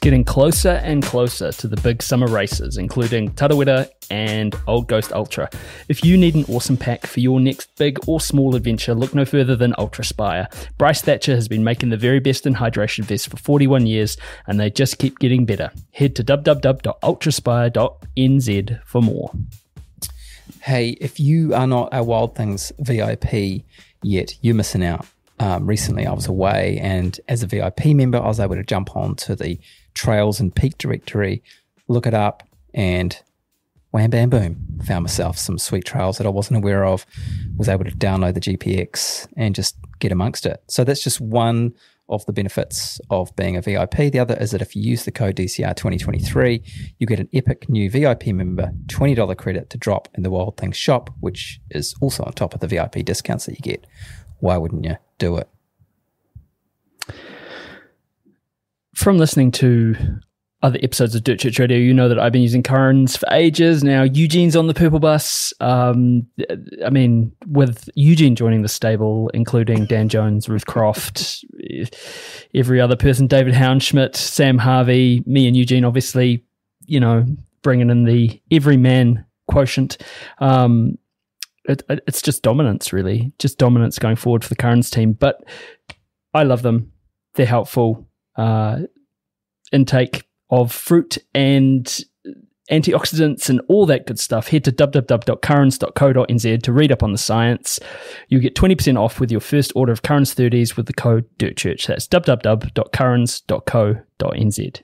getting closer and closer to the big summer races, including Tarawera and Old Ghost Ultra. If you need an awesome pack for your next big or small adventure, look no further than Ultraspire. Bryce Thatcher has been making the very best in hydration vests for 41 years, and they just keep getting better. Head to www.ultraspire.nz for more. Hey, if you are not a Wild Things VIP yet, you're missing out. Recently I was away, and as a VIP member I was able to jump on to the Trails and Peak directory, look it up, and wham bam boom, found myself some sweet trails that I wasn't aware of, was able to download the GPX and just get amongst it. So that's just one of the benefits of being a VIP. The other is that if you use the code DCR 2023, you get an epic new VIP member $20 credit to drop in the Wild Things shop, which is also on top of the VIP discounts that you get. Why wouldn't you do it? From listening to other episodes of Dirt Church Radio, you know that I've been using Currens for ages. Now Eugene's on the purple bus. I mean, with Eugene joining the stable, including Dan Jones, Ruth Croft, every other person, David Houndschmidt, Sam Harvey, me and Eugene, obviously, you know, bringing in the everyman quotient. It's just dominance, really. Just dominance going forward for the Currens team. But I love them. They're helpful. Intake of fruit and antioxidants and all that good stuff. Head to www.currens.co.nz to read up on the science. You get 20% off with your first order of Currens 30s with the code DIRTCHURCH. That's www.currens.co.nz.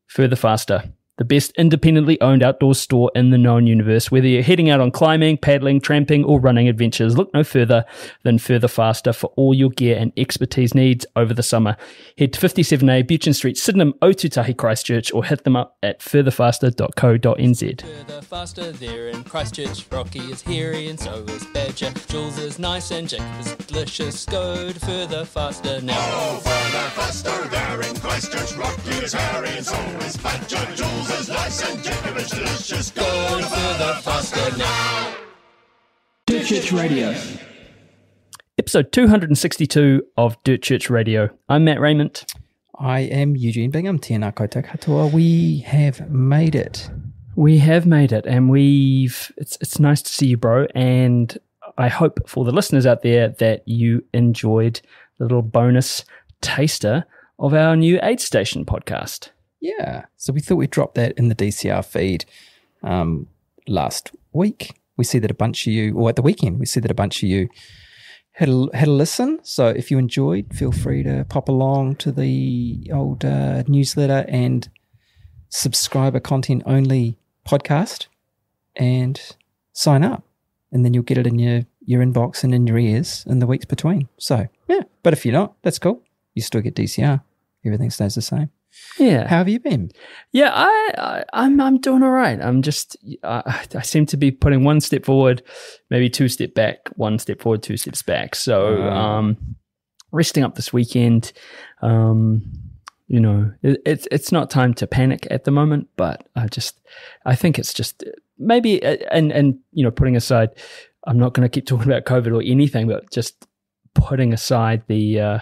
Further Faster, the best independently owned outdoor store in the known universe. Whether you're heading out on climbing, paddling, tramping, or running adventures, look no further than Further Faster for all your gear and expertise needs over the summer. Head to 57A Buchan Street, Sydenham, Otutahi, Christchurch, or hit them up at furtherfaster.co.nz. Further Faster, they're in Christchurch. Rocky is hairy and so is Badger. Jules is nice and Jacob is delicious. Go to Further Faster now. Oh, Further Faster, they're in Christchurch. Rocky is hairy and so is Badger. Jules is nice and Jacob is delicious. Go to Further Faster now. Dirt Church Radio. Episode 262 of Dirt Church Radio. I'm Matt Raymond. I am Eugene Bingham. Tēnā koutou katoa. We have made it. We have made it, and it's nice to see you, bro, and I hope for the listeners out there that you enjoyed the little bonus taster of our new Aid Station podcast. Yeah, so we thought we'd drop that in the DCR feed last week. We see that a bunch of you, or at the weekend, we see that a bunch of you had a listen. So if you enjoyed, feel free to pop along to the old newsletter and subscriber content only podcast and sign up. And then you'll get it in your inbox and in your ears in the weeks between. So, yeah. But if you're not, that's cool. You still get DCR. Everything stays the same. Yeah. How have you been? Yeah, I'm doing all right. I'm just I seem to be putting one step forward, maybe two step back, one step forward, two steps back. So resting up this weekend. You know, it's not time to panic at the moment, but I think it's just maybe and you know, putting aside, I'm not going to keep talking about COVID or anything, but just putting aside the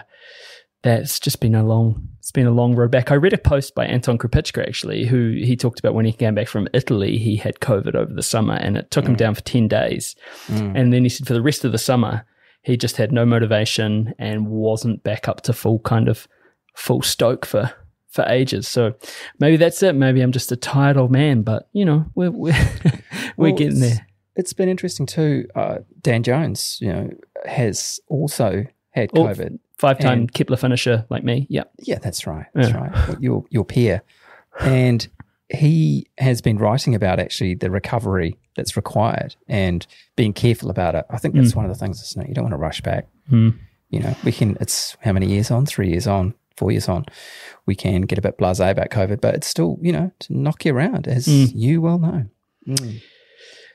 that's just been a long road back. I read a post by Anton Krupicka, actually, who he talked about when he came back from Italy, he had COVID over the summer and it took him down for 10 days. And then he said for the rest of the summer, he just had no motivation and wasn't back up to full stoke for ages. So maybe that's it. Maybe I'm just a tired old man, but you know, we're getting there. It's been interesting too. Dan Jones, you know, has also had COVID. 5-time Kepler finisher like me. Yeah. Yeah, that's right. That's right. Your peer. And he has been writing about actually the recovery that's required and being careful about it. I think that's one of the things, isn't it? You don't want to rush back. You know, it's how many years on? 3 years on, 4 years on. We can get a bit blasé about COVID, but it's still, you know, to knock you around, as you well know.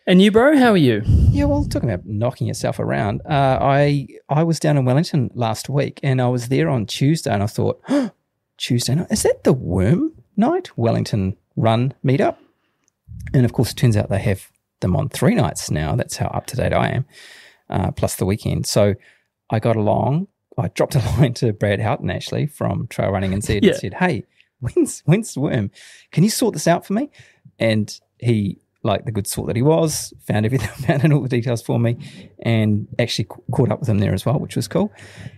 And you, bro, how are you? Yeah, well, talking about knocking yourself around, I was down in Wellington last week and I was there on Tuesday and I thought, Tuesday night, is that the Worm Night Wellington Run meetup? And of course, it turns out they have them on 3 nights now. That's how up to date I am, plus the weekend. So I got along. I dropped a line to Brad Houghton, actually, from Trail Running and said, hey, when's the worm? Can you sort this out for me? And he, like the good sort that he was, found out all the details for me, and actually caught up with him there as well, which was cool.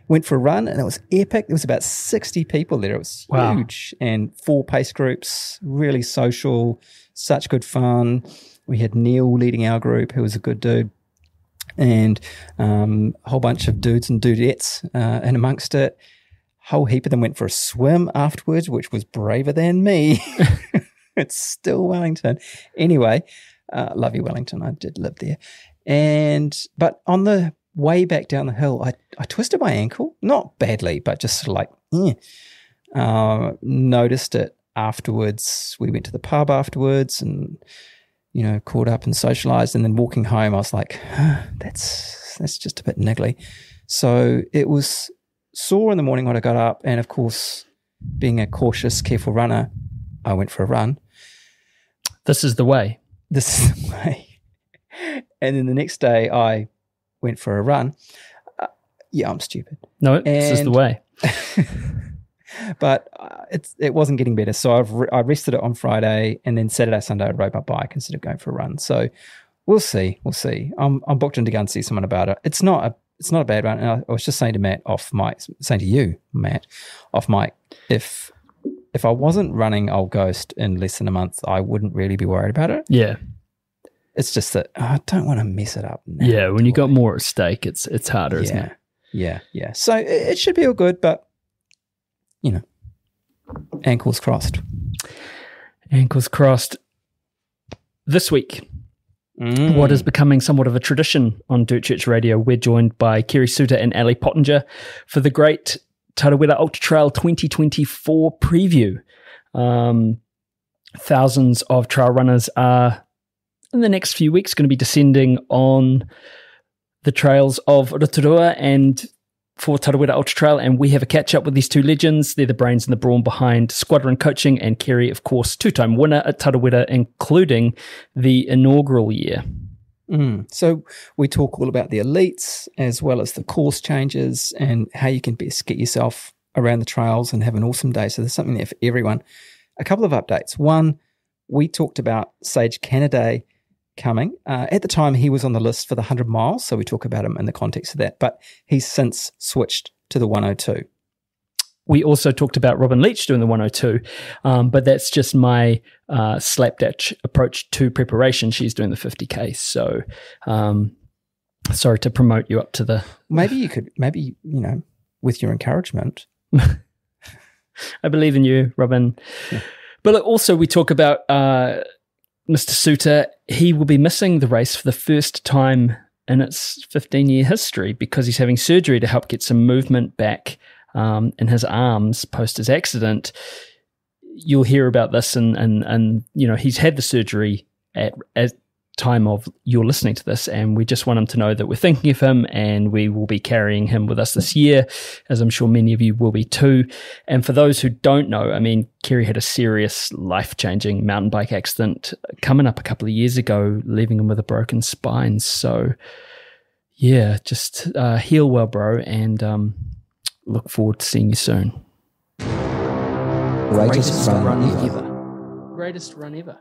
Went for a run, and it was epic. There was about 60 people there. It was huge, and 4 pace groups, really social, such good fun. We had Neil leading our group, who was a good dude, and a whole bunch of dudes and dudettes in amongst it. Whole heap of them went for a swim afterwards, which was braver than me. It's still Wellington. Anyway, love you, Wellington. I did live there. But on the way back down the hill, I twisted my ankle. Not badly, but just sort of like, noticed it afterwards. We went to the pub afterwards and, caught up and socialized. And then walking home, I was like, that's just a bit niggly. So it was sore in the morning when I got up. And of course, being a cautious, careful runner, I went for a run. This is the way. And then the next day I went for a run. I'm stupid. No, this is the way. But it wasn't getting better. So I rested it on Friday, and then Saturday, Sunday I rode my bike instead of going for a run. So we'll see. I'm booked in to go and see someone about it. It's not a bad one. And I was just saying to you, Matt, off mic, if I wasn't running Old Ghost in less than a month, I wouldn't really be worried about it. Yeah. It's just that I don't want to mess it up now. Yeah, when you got more at stake, it's harder, isn't it? Yeah. So it should be all good, but, ankles crossed. Ankles crossed. This week, what is becoming somewhat of a tradition on Dirt Church Radio, we're joined by Kerry Suter and Ali Pottinger for the great Tarawera Ultra Trail 2024 preview. Thousands of trail runners are, in the next few weeks, going to be descending on the trails of Rotorua and for Tarawera Ultra Trail, and we have a catch-up with these two legends. They're the brains and the brawn behind Squadrun coaching, and Kerry, of course, 2-time winner at Tarawera, including the inaugural year. So we talk all about the elites as well as the course changes and how you can best get yourself around the trails and have an awesome day. So there's something there for everyone. A couple of updates. One, we talked about Sage Canada coming. At the time, he was on the list for the 100 miles, so we talk about him in the context of that. But he's since switched to the 102. We also talked about Robin Leach doing the 102, but that's just my slapdash approach to preparation. She's doing the 50K. So sorry to promote you up to the... Maybe, with your encouragement. I believe in you, Robin. Yeah. But also we talk about Mr. Suter. He will be missing the race for the first time in its 15-year history because he's having surgery to help get some movement back in his arms post his accident. You'll hear about this, and he's had the surgery at time of you're listening to this, and we just want him to know that we're thinking of him, and we will be carrying him with us this year, as I'm sure many of you will be too. And for those who don't know, Kerry had a serious, life-changing mountain bike accident coming up a couple of years ago, leaving him with a broken spine. So, yeah, just heal well, bro, and look forward to seeing you soon. Greatest run ever. Greatest run ever.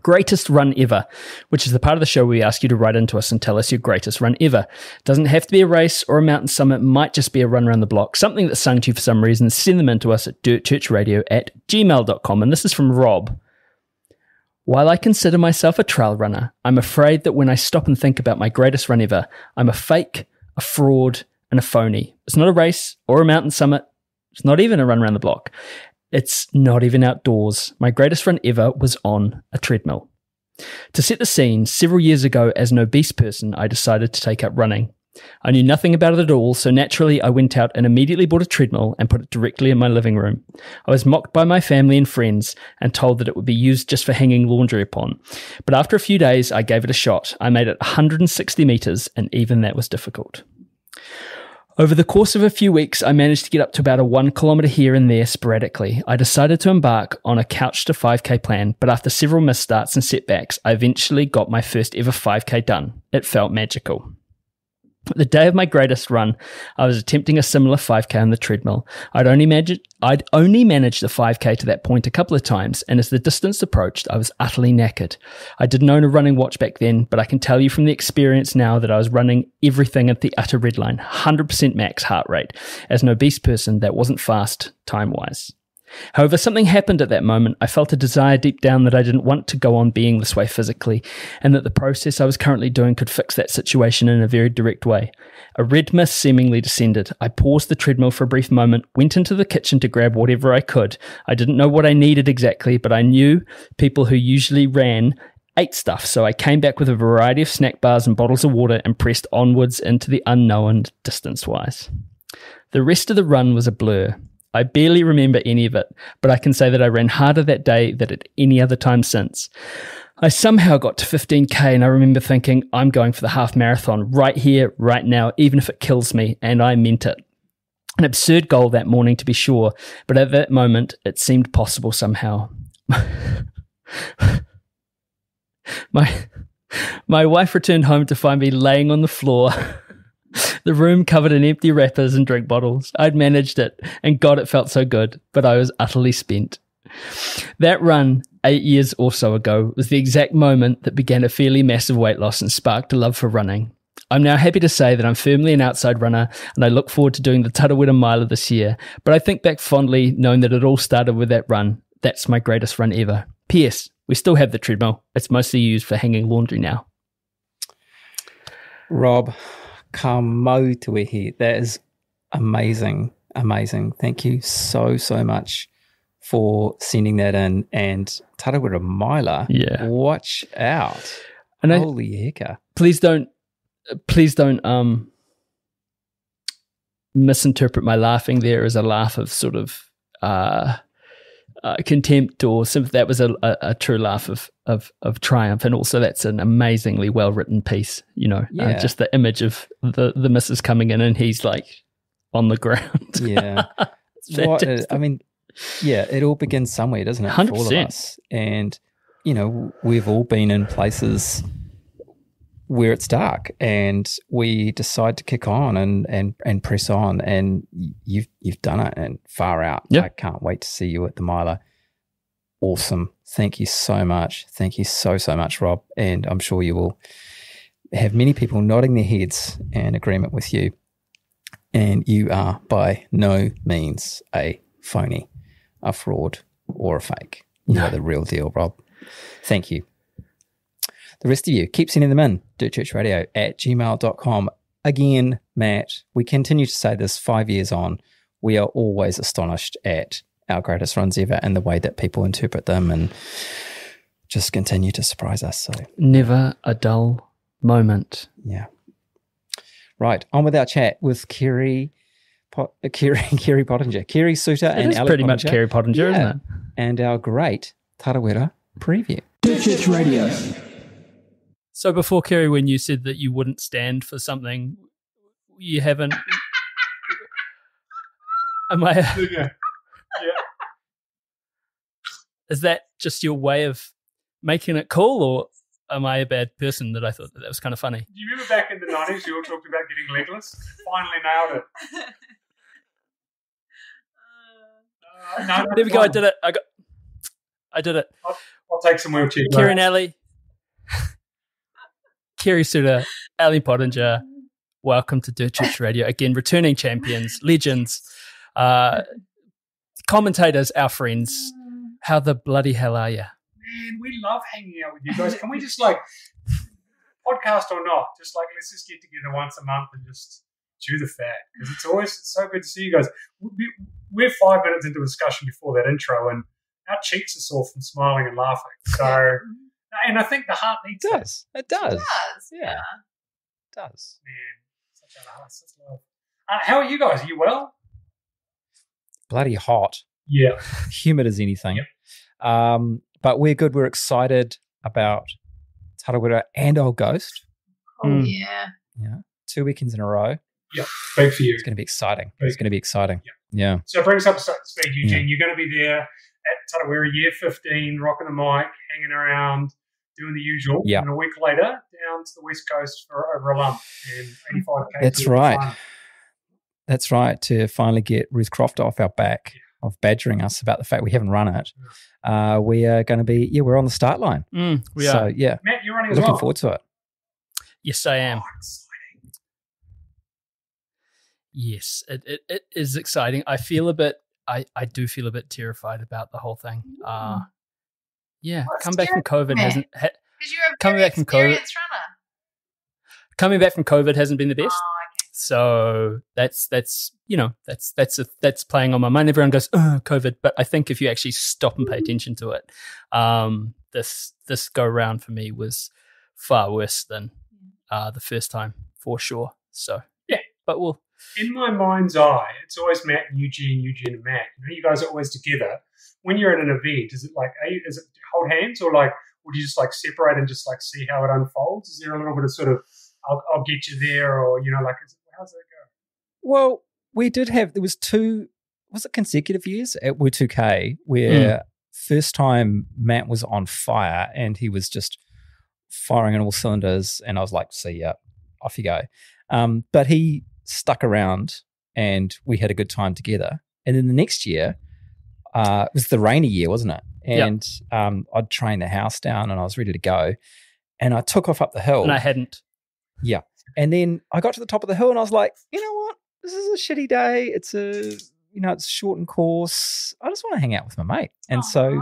Greatest run ever, which is the part of the show where we ask you to write into us and tell us your greatest run ever. Doesn't have to be a race or a mountain summit, might just be a run around the block, something that's sung to you for some reason. Send them in to us at dirtchurchradio@gmail.com. And this is from Rob. While I consider myself a trail runner, I'm afraid that when I stop and think about my greatest run ever, I'm a fake, a fraud, and a phony. It's not a race or a mountain summit. It's not even a run around the block. It's not even outdoors. My greatest run ever was on a treadmill. To set the scene, several years ago, as an obese person, I decided to take up running. I knew nothing about it at all, so naturally I went out and immediately bought a treadmill and put it directly in my living room. I was mocked by my family and friends and told that it would be used just for hanging laundry upon. But after a few days, I gave it a shot. I made it 160 meters, and even that was difficult. Over the course of a few weeks, I managed to get up to about a 1 kilometre here and there sporadically. I decided to embark on a couch to 5K plan, but after several misstarts and setbacks, I eventually got my first ever 5K done. It felt magical. The day of my greatest run, I was attempting a similar 5K on the treadmill. I'd only managed the 5K to that point a couple of times, and as the distance approached, I was utterly knackered. I didn't own a running watch back then, but I can tell you from the experience now that I was running everything at the utter red line, 100% max heart rate. As an obese person, that wasn't fast time-wise. However, something happened at that moment. I felt a desire deep down that I didn't want to go on being this way physically, and that the process I was currently doing could fix that situation in a very direct way. A red mist seemingly descended. I paused the treadmill for a brief moment, went into the kitchen to grab whatever I could. I didn't know what I needed exactly, but I knew people who usually ran ate stuff, so I came back with a variety of snack bars and bottles of water and pressed onwards into the unknown distance-wise. The rest of the run was a blur. I barely remember any of it, but I can say that I ran harder that day than at any other time since. I somehow got to 15K and I remember thinking, I'm going for the half marathon right here, right now, even if it kills me, and I meant it. An absurd goal that morning, to be sure, but at that moment, it seemed possible somehow. My wife returned home to find me laying on the floor, the room covered in empty wrappers and drink bottles. I'd managed it, and God, it felt so good, but I was utterly spent. That run, 8 years or so ago, was the exact moment that began a fairly massive weight loss and sparked a love for running. I'm now happy to say that I'm firmly an outside runner, and I look forward to doing the Tarawera Mile this year, but I think back fondly knowing that it all started with that run. That's my greatest run ever. P.S. We still have the treadmill. It's mostly used for hanging laundry now. Rob, ka mau te wehi. That is amazing, amazing. Thank you so much for sending that in. And Tarawera Mile, watch out. And holy hecka. Please don't misinterpret my laughing there as a laugh of sort of contempt or something. That was a true laugh of triumph, and also that's an amazingly well written piece. Just the image of the missus coming in and he's like on the ground. Yeah, it all begins somewhere, doesn't it? 100%. For all of us, and we've all been in places where it's dark and we decide to kick on and press on, and you've done it and far out. Yep. I can't wait to see you at the Mile. Awesome. Thank you so much. Thank you so much, Rob. And I'm sure you will have many people nodding their heads in agreement with you. And you are by no means a phony, a fraud, or a fake. You are the real deal, Rob. Thank you. The rest of you, keep sending them in, dirtchurchradio@gmail.com. Again, Matt, we continue to say this 5 years on. We are always astonished at our greatest runs ever and the way that people interpret them, and just continue to surprise us. So never a dull moment. Yeah. Right, on with our chat with Kerry Pottinger, Kerry Suter, and Ali Pottinger. It is pretty much Kerry Pottinger, isn't it? And our great Tarawera preview. Dirt Church Radio. So before, Kerry, when you said that you wouldn't stand for something, you haven't... Am I... Yeah. Is that just your way of making it cool, or am I a bad person that I thought that was kind of funny? Do you remember back in the 90s you all talked about getting legless? Finally nailed it. No, there we go. I did it. I did it. I'll take some wheelchair. Kerry and Ali. Kerry Suter, Ali Pottinger. Welcome to Dirt Church Radio. Again, returning champions, legends, commentators, our friends. How the bloody hell are you? Man, we love hanging out with you guys. Can we just podcast or not, let's just get together once a month and just chew the fat, because it's always so good to see you guys. We're 5 minutes into a discussion before that intro, and our cheeks are sore from smiling and laughing. So, and I think the heart needs it. It does. Yeah. It does. Man, such love. How are you guys? Are you well? Bloody hot. Yeah. Humid as anything. Yep. But we're good. We're excited about Tarawera and Old Ghost. Oh, yeah. 2 weekends in a row. Yeah, big for you. It's going to be exciting. It's going to be exciting. Yeah. So it brings up to speed, Eugene. You're going to be there at Tarawera Year 15, rocking the mic, hanging around, doing the usual, Yeah. and a week later down to the West Coast for over a lump and 85 kg. That's right. That's right. To finally get Ruth Croft off our back of badgering us about the fact we haven't run it. We are going to be, we're on the start line. We so, are. yeah. Matt, you're running as Looking well. forward to it. Yes, I am. Oh, exciting. Yes, it is exciting. I do feel a bit terrified about the whole thing. Come back from COVID hasn't. Because you're a coming very back from COVID. experienced runner. Coming back from COVID hasn't been the best. Oh, okay. So that's playing on my mind. Everyone goes, "Oh, COVID," but I think if you actually stop and pay attention to it, this go round for me was far worse than the first time for sure. So yeah, but we'll. In my mind's eye, it's always Matt and Eugene and Matt. You guys are always together. When you're at an event, is it hold hands or would you just separate and just see how it unfolds? Is there a little bit of sort of I'll get you there, or how's that go? Well, we did have, there was consecutive years at W2K where first time Matt was on fire and he was just firing on all cylinders, and I was like, see ya, off you go. But he stuck around and we had a good time together. And then the next year, it was the rainy year, wasn't it? And I'd trained the house down and I was ready to go. And I took off up the hill. And I hadn't. Yeah. And then I got to the top of the hill and I was like, you know what? This is a shitty day. It's it's a shortened course. I just want to hang out with my mate. And so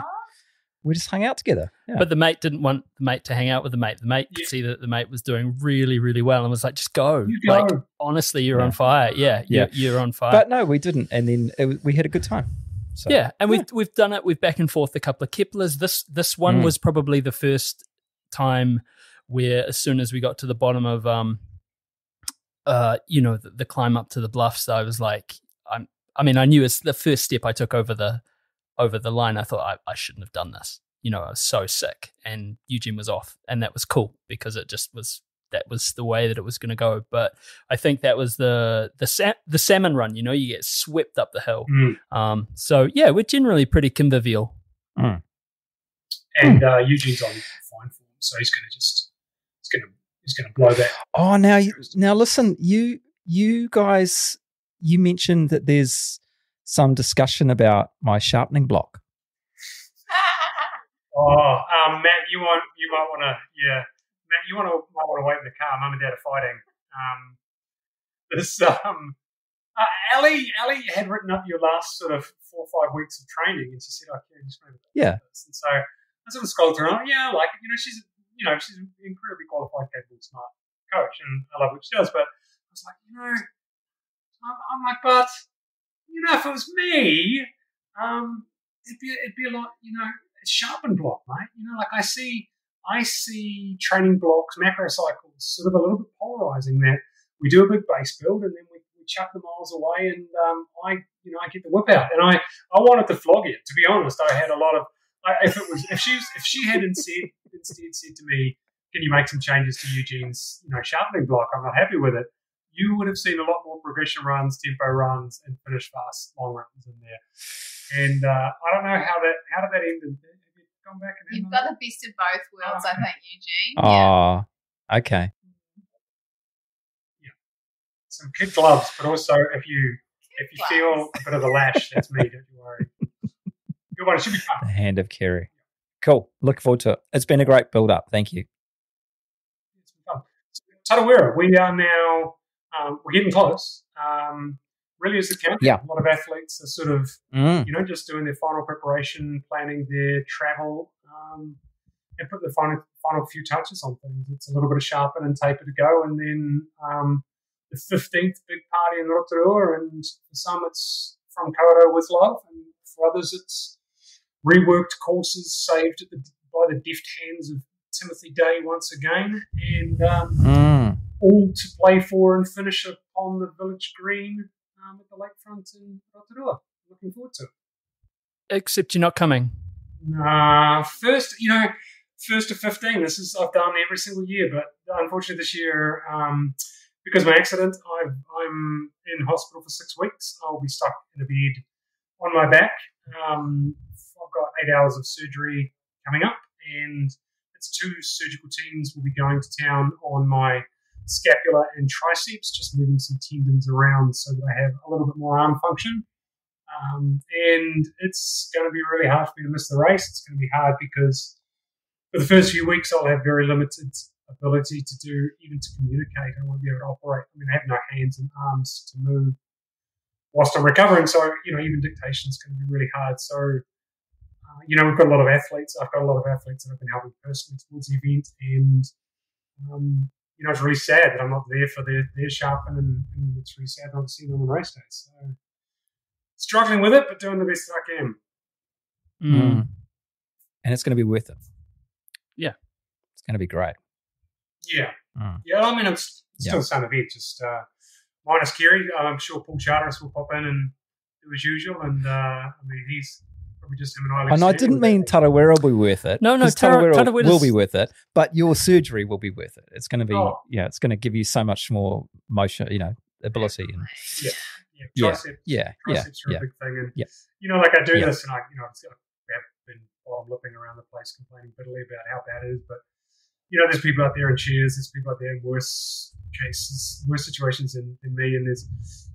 we just hung out together. Yeah. But the mate didn't want the mate to hang out with the mate. The mate could see that the mate was doing really, really well and was like, just go. You go. Honestly, you're on fire. Yeah, you're on fire. But no, we didn't. And then we had a good time. So, yeah, and we've done it. We've back and forth a couple of Keplers. This one was probably the first time where, as soon as we got to the bottom of the climb up to the bluffs, I was like, I knew it's the first step I took over the line. I thought I shouldn't have done this. I was so sick, and Eugene was off, and that was cool because it just was. That was the way that it was going to go. But I think that was the salmon run. You get swept up the hill. So yeah, we're generally pretty convivial. And Eugene's on fine form, so he's going to blow that. Oh, now listen, you guys, you mentioned that there's some discussion about my sharpening block. Matt, you might want to, Matt, you might want to wait in the car. Mum and Dad are fighting. Ali had written up your last sort of 4 or 5 weeks of training, and she said, "Kerry, just remember that." Yeah. And so I sort of scrolled through, and I like it. She's an incredibly qualified, capable, smart coach, and I love what she does. But I was like, I'm like, but if it was me, it'd be a lot, a sharpened block, mate. I see training blocks, macro cycles, sort of a little bit polarizing. That we do a big base build and then we chuck the miles away, and I get the whip out. And I wanted to flog it. To be honest, I had a lot of. If she had instead said to me, "Can you make some changes to Eugene's sharpening block? I'm not happy with it." You would have seen a lot more progression runs, tempo runs, and finish fast long runs in there. And I don't know how did that end. Come back and you've got the best of both worlds, I think, Eugene. Oh, okay. Yeah, some kid gloves, but also if you feel a bit of a lash, that's me. Don't you worry. Good one. It should be fun. The hand of Kerry. Cool. Looking forward to it. It's been a great build up. Thank you. It's been fun. So, Tarawera, we are now we're getting close. Really is the count. Yeah. A lot of athletes are sort of, just doing their final preparation, planning their travel, and putting the final few touches on things. It's a little bit of sharpen and taper to go, and then the 15th big party in Rotorua, and for some it's from Kawerau with love, and for others it's reworked courses saved by the deft hands of Timothy Day once again, and all to play for and finish upon the village green at the lakefront in Rotorua. Looking forward to it. Except you're not coming. First to 15. I've done every single year, but unfortunately this year, because of my accident, I'm in hospital for 6 weeks. I'll be stuck in a bed on my back. I've got 8 hours of surgery coming up, and it's 2 surgical teams will be going to town on my scapula and triceps, just moving some tendons around so that I have a little bit more arm function. And it's going to be really hard for me to miss the race. It's going to be hard because for the first few weeks I'll have very limited ability to do, even to communicate. I won't be able to operate. I mean, I have no hands and arms to move whilst I'm recovering. So, even dictation is going to be really hard. So, we've got a lot of athletes. I've got a lot of athletes that I've been helping personally towards the event. And, it's really sad that I'm not there for their sharpen, and it's really sad not to see them on race day. So, struggling with it, but doing the best that I can. And it's going to be worth it. Yeah. It's going to be great. Yeah. Yeah, I mean, it's still the same event, just minus Kerry. I'm sure Paul Charteris will pop in and do as usual. And, he's probably just him and I. And I didn't mean Tarawera will be worth it. No, Tarawera will be worth it, but your surgery will be worth it. It's going to be, it's going to give you so much more motion, ability. And, triceps are a big thing. And, like I do this and I've been bottom lipping around the place complaining bitterly about how bad it is, but there's people out there in chairs, there's people out there in worse cases, worse situations than me, and there's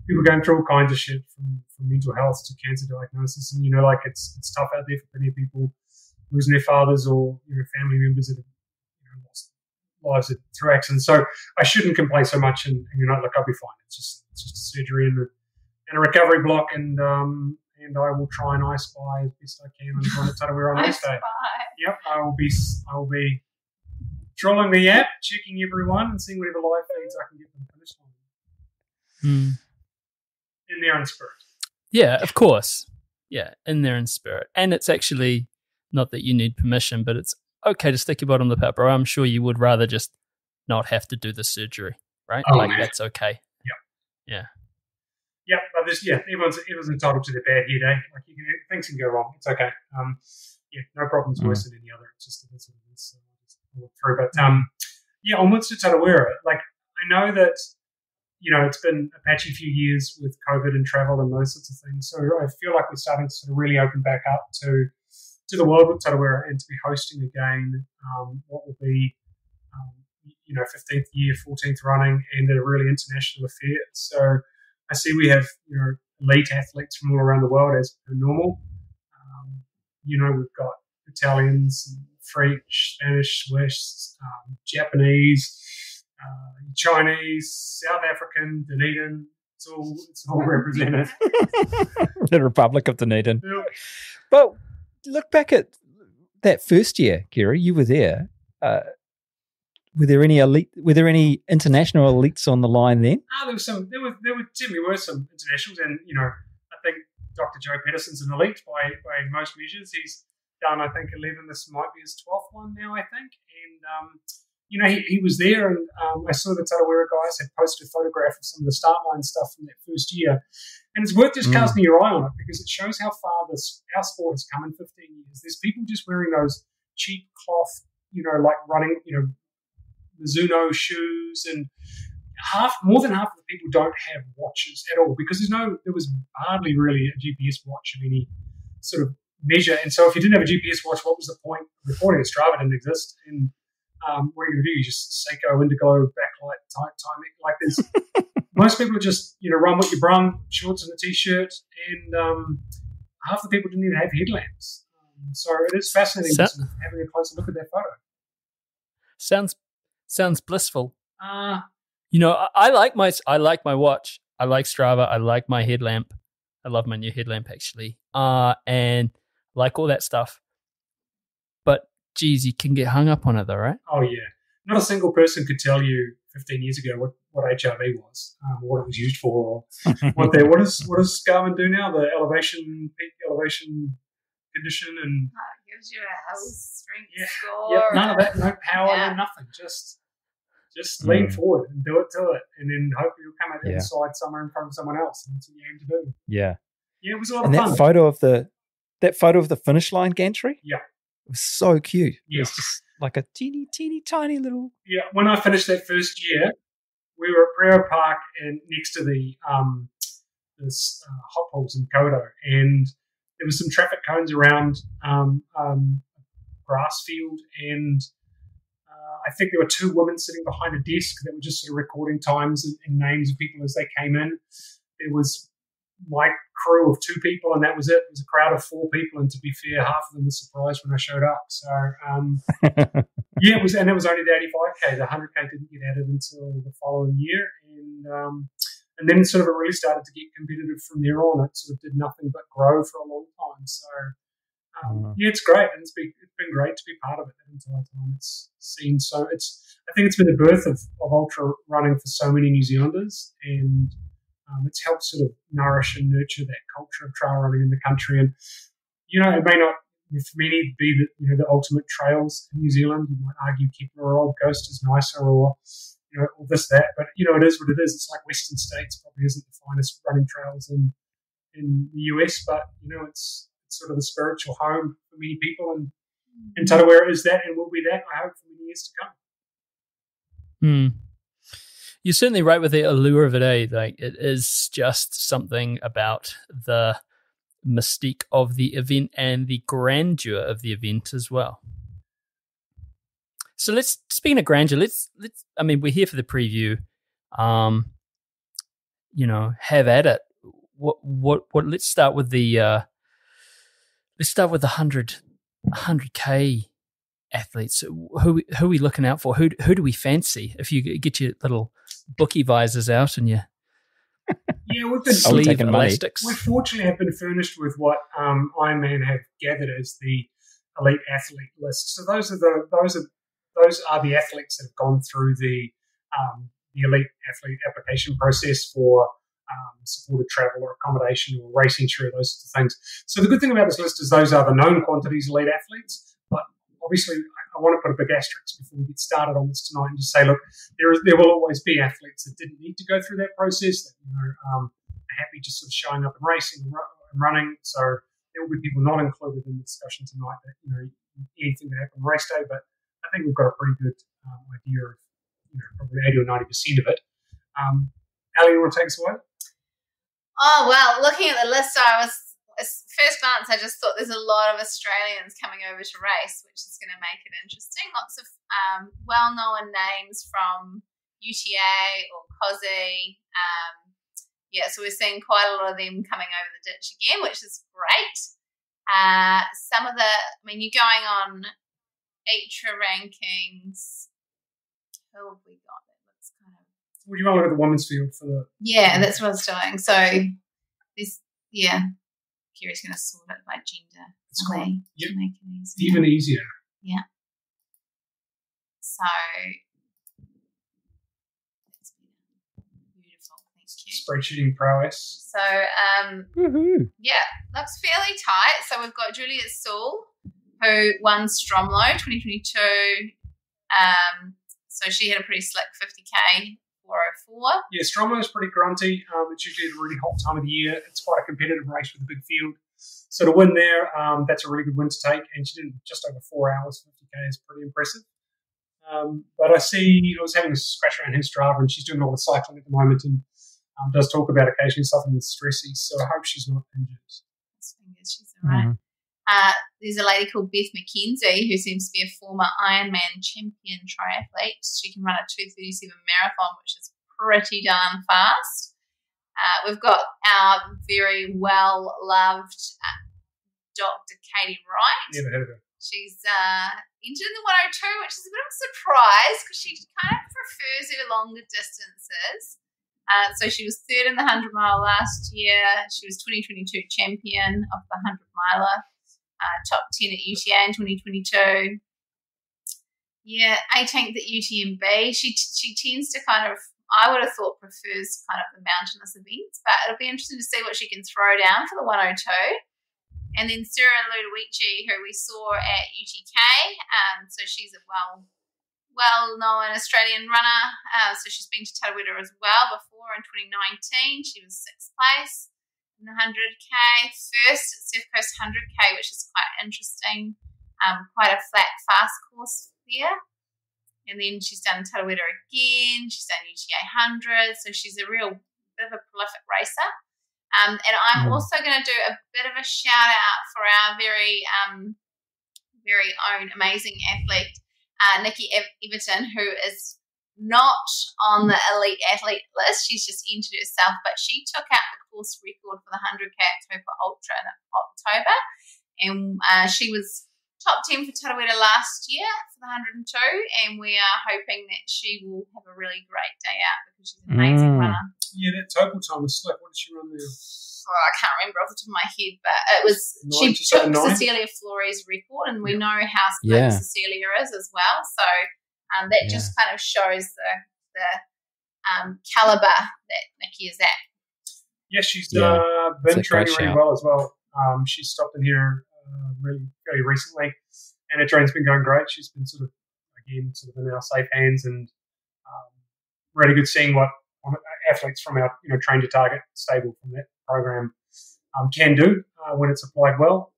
people going through all kinds of shit from mental health to cancer diagnosis, and it's tough out there for plenty of people losing their fathers or family members that have lost lives through accidents. So I shouldn't complain so much, and look, I'll be fine. It's just a surgery and a recovery block, and I will try and ice by as best I can and join at Tarawera on race day. Yep, I will be trolling the app, checking everyone, and seeing whatever live feeds I can get from the finish line. In there in spirit. Yeah, of course. Yeah, in there in spirit. And it's actually not that you need permission, but it's okay to stick your butt on the paper. I'm sure you would rather just not have to do the surgery, right? That's okay. Yeah. Yeah, but everyone's entitled to their bad head, eh? Like things can go wrong. It's okay. No problems worse than any other. It's just a bit of this. So I'll just walk through. But onwards to Tarawera. Like I know that it's been a patchy few years with COVID and travel and those sorts of things. So I feel like we're starting to sort of really open back up to the world with Tarawera and to be hosting again what will be 15th year, 14th running, and a really international affair. So I see we have, elite athletes from all around the world as per normal. We've got Italians, French, Spanish, Swiss, Japanese, Chinese, South African, Dunedin. It's all represented. The Republic of Dunedin. Yeah. But look back at that first year, Kerry. You were there. Were there any international elites on the line then? There certainly were some internationals, and I think Dr. Joe Pedersen's an elite by most measures. He's done, I think, 11. This might be his 12th one now, I think. And he was there, and I saw the Tarawera guys had posted a photograph of some of the start line stuff from that first year, and it's worth just casting your eye on it because it shows how far our sport has come in 15 years. There's people just wearing those cheap cloth, like running, Mizuno shoes, and more than half of the people don't have watches at all because there was hardly really a GPS watch of any sort of measure. And so if you didn't have a GPS watch, what was the point of reporting it? Strava didn't exist. And what are you going to do? You just Seiko, Indigo, backlight, timing. Like there's most people are just, run what you brung, shorts and a t-shirt, and half the people didn't even have headlamps. So it is fascinating just having a closer look at that photo. Sounds blissful. I like my watch. I like Strava. I like my headlamp. I love my new headlamp actually. And like all that stuff. But geez, you can get hung up on it though, right? Oh yeah. Not a single person could tell you 15 years ago what HRV was, what it was used for, or what does Garmin do now? The peak elevation condition, and gives you a health strength score. score. None of that, no power, no nothing. Just lean forward and do it to it, and then hopefully you'll come out the other side somewhere in front of someone else, and that's what you aim to do. Yeah. Yeah, it was a lot of fun. That photo of the finish line gantry. Yeah. It was so cute. Yeah. It was just like a teeny, tiny little. Yeah. When I finished that first year, we were at Prairie Park and next to the hot pools in Kodo, and there was some traffic cones around grass field, and I think there were 2 women sitting behind a desk that were just sort of recording times and names of people as they came in. There was my crew of 2 people, and that was it. It was a crowd of 4 people, and to be fair, half of them were surprised when I showed up. So, yeah, it was only the 85K. The 100K didn't get added until the following year, and then sort of it really started to get competitive from there on. It sort of did nothing but grow for a long time. So, yeah, it's great, and it's been great to be part of it that entire time. It's seen I think it's been the birth of ultra running for so many New Zealanders, and it's helped sort of nourish and nurture that culture of trail running in the country. And, you know, it may not, for many, be the ultimate trails in New Zealand. You might argue Kepler or Old Coast is nicer, or, or this, that. But, it is what it is. It's like Western States probably isn't the finest running trails in the US, but, it's sort of the spiritual home for many people. And Tarawera is that and will be that, I hope, for many years to come. You're certainly right with the allure of it, eh? Like, it is just something about the mystique of the event and the grandeur of the event as well. So speaking of grandeur, let's we're here for the preview. Have at it. Let's start with the 100K athletes. Who are we looking out for? Who do we fancy? If you get your little bookie visors out and your we've been sleeve elastics. We fortunately have been furnished with what Ironman have gathered as the elite athlete list. So those are the athletes that have gone through the elite athlete application process for supported travel or accommodation or race insurance, those sorts of things. So the good thing about this list is those are the known quantities elite athletes, but obviously I want to put a big asterisk before we get started on this tonight and just say, look, there will always be athletes that didn't need to go through that process, that are happy just sort of showing up and racing and running. So there will be people not included in the discussion tonight that, anything that happened on race day, but I think we've got a pretty good idea of, probably 80 or 90% of it. Ali, you want to take us away? Oh, well, looking at the list, first glance, I just thought there's a lot of Australians coming over to race, which is going to make it interesting. Lots of well-known names from UTA or COSI. So we're seeing quite a lot of them coming over the ditch again, which is great. Some of you're going on Ultra rankings. Who have we got? That looks kind of... Would you want to look at the women's field for the... Yeah, that's what I was doing. So this, Kerry's going to sort it by gender. It's cool. To make it easier. Even easier. Yeah. So that's beautiful. Thank you. Spreadsheeting prowess. So looks fairly tight. So we've got Juliet Sewell, who won Stromlo 2022. So she had a pretty slick 50K 404. Yeah, Stromlo is pretty grunty. It's usually a really hot time of the year. It's quite a competitive race with a big field. So to win there, that's a really good win to take. And she did just over 4 hours. 50K is pretty impressive. But I was having a scratch around her Strava, and she's doing all the cycling at the moment and does talk about occasionally suffering with stressies. So I hope she's not injured. She's all right. There's a lady called Beth McKenzie who seems to be a former Ironman champion triathlete. She can run a 2:37 marathon, which is pretty darn fast. We've got our very well-loved Dr. Katie Wright. Never heard of her. She's entered in the 102, which is a bit of a surprise because she kind of prefers her longer distances. So she was third in the 100-mile last year. She was 2022 champion of the 100-miler. Top 10 at UTA in 2022. 18th at UTMB. She tends to kind of, I would have thought, prefers kind of the mountainous events, but it'll be interesting to see what she can throw down for the 102. And then Sarah Ludovici, who we saw at UTK. So she's a well-known Australian runner. So she's been to Tarawera as well before in 2019. She was 6th place in the 100K, first at Surf Coast 100K, which is quite interesting. Quite a flat, fast course there. And then she's done Tarawera again. She's done UTA 100, so she's a real bit of a prolific racer. And I'm also going to do a bit of a shout out for our very own amazing athlete, Nikki Everton, who is not on the elite athlete list. She's just entered herself, but she took out the course record for the 100K October Ultra in October, and she was top 10 for Tarawera last year for the 102, and we are hoping that she will have a really great day out because she's an amazing runner. Yeah, that total time was slick. What did she run there? I can't remember off the top of my head, but it was she took Cecilia Flore's record, and we know how slick Cecilia is as well. So that just kind of shows the caliber that Nikki is at. Yeah, she's been training really well as well. She stopped in here fairly recently, and her training's been going great. She's been sort of in our safe hands, and really good seeing what athletes from our train to target stable from that program can do when it's applied well.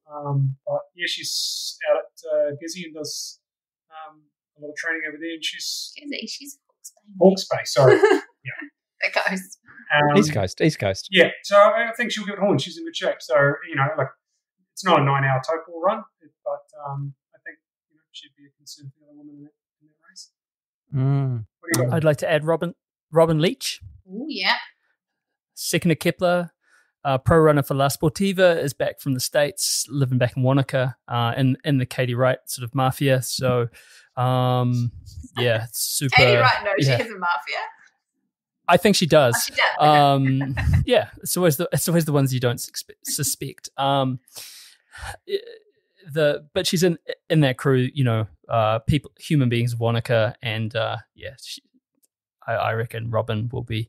But yeah, she's out at Gizzy and does a lot of training over there, and she's Hawke's Bay. Sorry, yeah, that goes East Coast. Yeah, so I think she'll get horn. She's in good shape. So it's not a 9-hour total run, but I think she'd be a concern for the other woman in that race. What do you got? I'd like to add Robin Leach. Oh yeah, second at Kepler. Pro runner for La Sportiva, is back from the States, living back in Wanaka, in the Katie Wright sort of mafia. So, super. Katie Wright knows she has a mafia. I think she does. Oh, she does. Okay. Yeah, it's always the ones you don't suspect. But she's in that crew, human beings of Wanaka, and I reckon Robin will be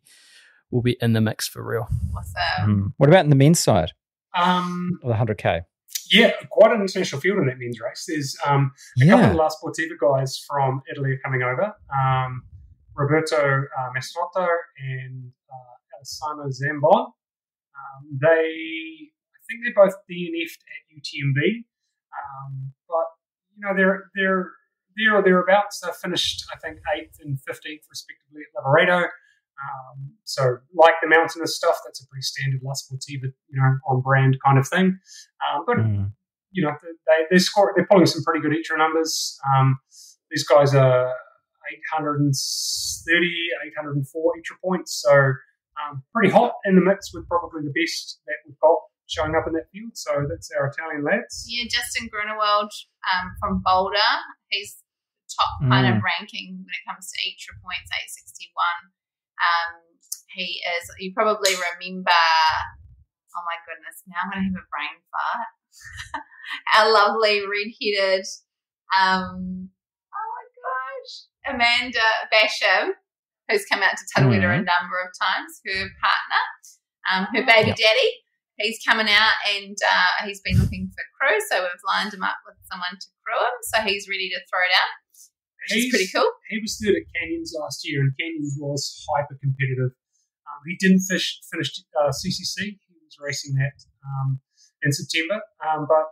in the mix for real. Awesome. What about in the men's side? The 100K. Yeah, quite an international field in that men's race. There's a couple of La Sportiva guys from Italy are coming over. Roberto Mastrotto and Alessandro Zambon. I think they're both DNF'd at UTMB, but they're there or thereabouts. They finished, I think, 8th and 15th respectively at Laboredo. So like the mountainous stuff, that's a pretty standard La Sportiva, on brand kind of thing. But they're pulling some pretty good ITRA numbers. These guys are 830, 804 ITRA points, so pretty hot in the mix with probably the best that we've got showing up in that field. So that's our Italian lads. Yeah, Justin Grunewald from Boulder. He's top kind of ranking when it comes to ITRA points, 861. He is, you probably remember, oh my goodness, now I'm going to have a brain fart. Our lovely red-headed, Amanda Basham, who's come out to Tarawera a number of times, her partner, her baby daddy. He's coming out, and he's been looking for crew, so we've lined him up with someone to crew him, so he's ready to throw down, which is pretty cool. He was third at Canyons last year, and Canyons was hyper competitive. He didn't finish CCC. He was racing that in September. But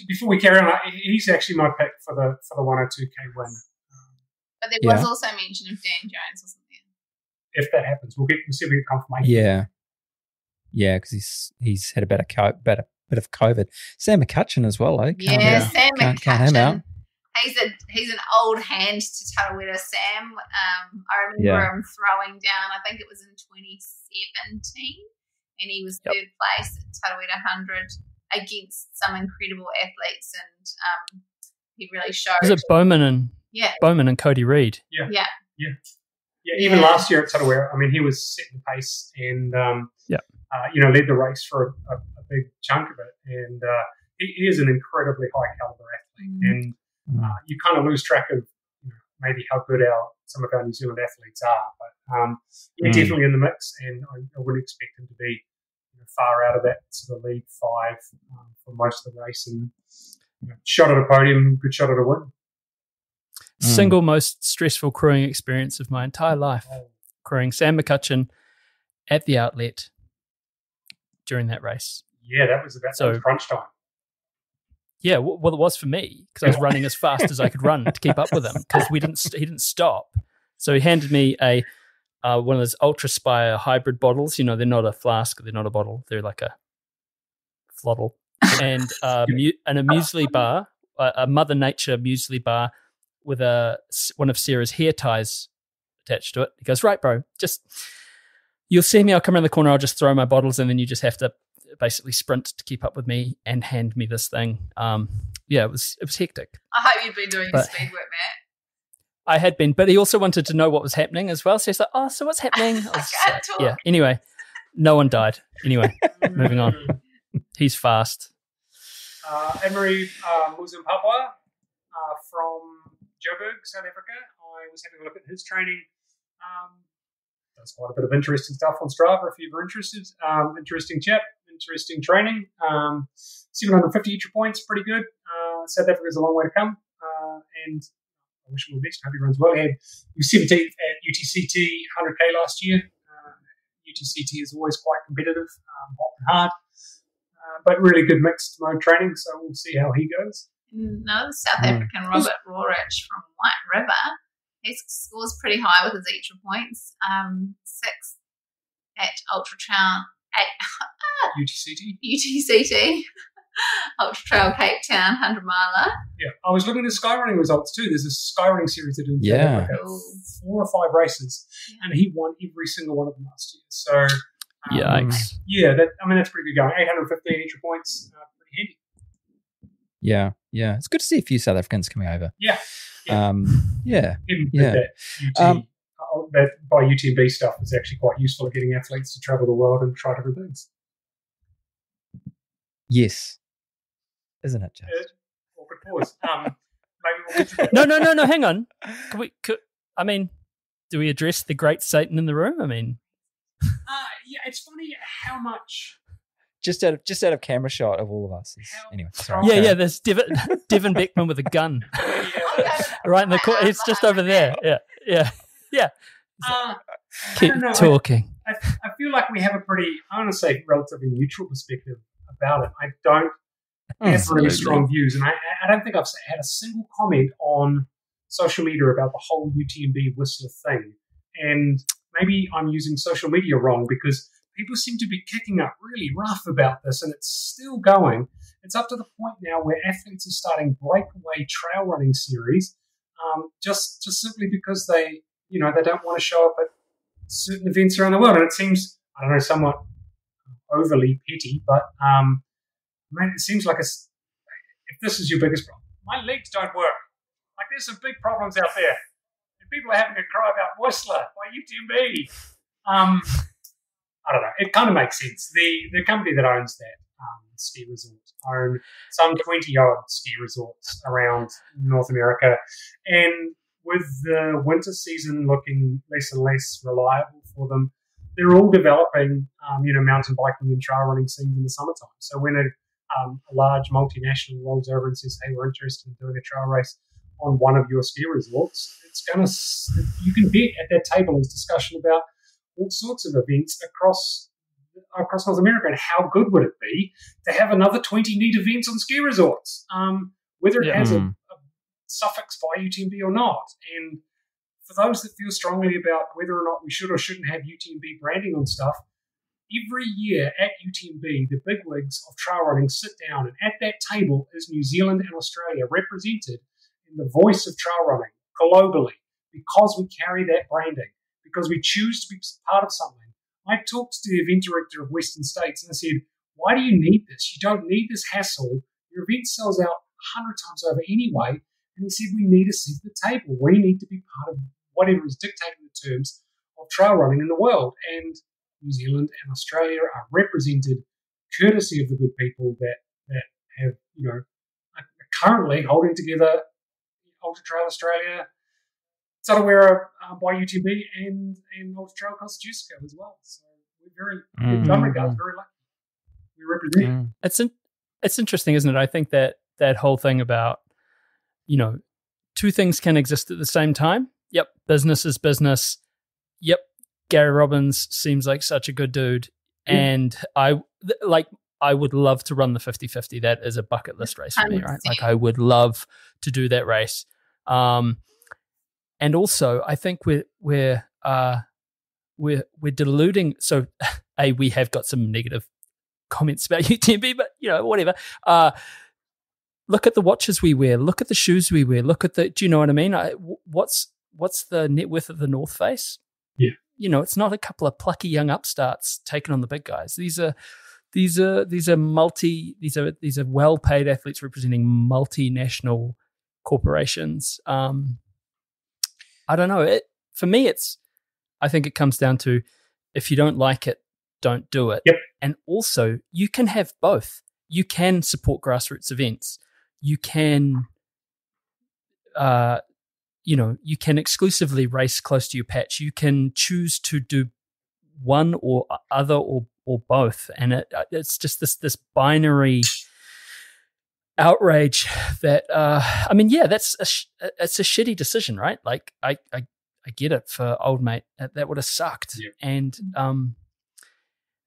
before we carry on, he's actually my pick for the 102K win. But there was also mention of Dan Jones, wasn't there? If that happens, we'll see if we get confirmation. Yeah, because he's had a bit of COVID. Sam McCutcheon as well, eh? Sam McCutcheon. Can't him out. He's an old hand to Tarawera, Sam. I remember him throwing down, I think it was in 2017, and he was third place at Tarawera 100 against some incredible athletes, and he really showed. Was it Bowman and Cody Reid? Yeah. Even last year at Tarawera, I mean, he was setting the pace and led the race for a big chunk of it, and he is an incredibly high caliber athlete, and you kind of lose track of maybe how good some of our New Zealand athletes are, but definitely in the mix, and I wouldn't expect him to be far out of that sort of lead 5 for most of the race, and shot at a podium, good shot at a win. Single most stressful crewing experience of my entire life, crewing Sam McCutcheon at the outlet during that race. Yeah, that was crunch time. Yeah, well, it was for me because I was running as fast as I could run to keep up with him because he didn't stop. So he handed me one of those Ultra Spire hybrid bottles. They're not a flask, they're not a bottle, they're like a flottle, and a muesli bar a Mother Nature muesli bar with one of Sarah's hair ties attached to it. He goes, right, bro, just you'll see me. I'll come around the corner. I'll just throw my bottles, and then you just have to basically sprint to keep up with me and hand me this thing. It was hectic. I hope you've been doing your speed work, Matt. I had been, but he also wanted to know what was happening as well. So he's like, "Oh, so what's happening?" I was just like, yeah. Anyway, no one died. Anyway, moving on. He's fast. Anne-Marie Muzimpapwa from Joburg, South Africa. I was having a look at his training. Does quite a bit of interesting stuff on Strava if you're interested. Interesting chap, interesting training. 750 entry points, pretty good. South Africa's a long way to come. And I wish him all the best. I hope he runs well. He was 17th at UTCT 100K last year. UTCT is always quite competitive, hot and hard. But really good mixed mode training, so we'll see how he goes. Another South African, Robert Rorich from White River. He scores pretty high with his extra points. 6th at Ultra Trail UTCT Ultra Trail Cape Town 100 miler. Yeah, I was looking at the skyrunning results too. There's a skyrunning series that did South Africa, 4 or 5 races, and he won every single one of them last year. So yikes! Yeah, that's pretty good going. 815 extra points, pretty handy. Yeah, it's good to see a few South Africans coming over. Yeah. That by UTMB stuff is actually quite useful at getting athletes to travel the world and try different things. Yes. Isn't it, Jess? Awkward pause. Maybe we'll get to that. No, hang on. Do we address the great Satan in the room? I mean... it's funny how much... Just out of camera shot of all of us. Anyway, sorry. Yeah, there's Devin Beckman with a gun. Right in the corner. It's just over there. Yeah. Keep talking. I feel like we have a pretty, I want to say, relatively neutral perspective about it. I don't have really strong views, and I don't think I've had a single comment on social media about the whole UTMB Whistler thing. And maybe I'm using social media wrong because people seem to be kicking up really rough about this, and it's still going. It's up to the point now where athletes are starting breakaway trail running series, just simply because they don't want to show up at certain events around the world. And it seems, I don't know, somewhat overly petty, but it seems like if this is your biggest problem, my legs don't work. Like, there's some big problems out there, and people are having to cry about Whistler by UTMB. I don't know. It kind of makes sense. The company that owns that ski resort own some 20-odd ski resorts around North America. And with the winter season looking less and less reliable for them, they're all developing, mountain biking and trail running scenes in the summertime. So when a large multinational rolls over and says, hey, we're interested in doing a trail race on one of your ski resorts, you can bet at that table is discussion about all sorts of events across North America, and how good would it be to have another 20 neat events on ski resorts, whether it has a suffix by UTMB or not. And for those that feel strongly about whether or not we should or shouldn't have UTMB branding on stuff, every year at UTMB, the bigwigs of trail running sit down, and at that table is New Zealand and Australia represented in the voice of trail running globally, because we carry that branding, because we choose to be part of something. I talked to the event director of Western States and I said, why do you need this? You don't need this hassle. Your event sells out 100 times over anyway. And he said, we need a seat at the table. We need to be part of whatever is dictating the terms of trail running in the world. And New Zealand and Australia are represented courtesy of the good people that have, are currently holding together Ultra Trail Australia, Tarawera by UTMB, and Ultra Trail Costa Jessica as well. So we're in some regards, very lucky. We represent. It's interesting, isn't it? I think that whole thing about, two things can exist at the same time. Yep, business is business. Yep, Gary Robbins seems like such a good dude. And I would love to run the 50-50. That is a bucket list race for me, right? Like, I would love to do that race. And also, I think we're deluding. So, we have got some negative comments about UTMB, but whatever. look at the watches we wear, look at the shoes we wear, look at the. Do you know what I mean? What's the net worth of the North Face? Yeah. It's not a couple of plucky young upstarts taking on the big guys. These are well-paid athletes representing multinational corporations. I don't know. For me, I think it comes down to, if you don't like it, don't do it. Yep. And also, you can have both. You can support grassroots events. You can, you can exclusively race close to your patch. You can choose to do one or other or both. And it's just this binary outrage that, it's a shitty decision, right? Like I get it for old mate. That would have sucked. Yeah. And,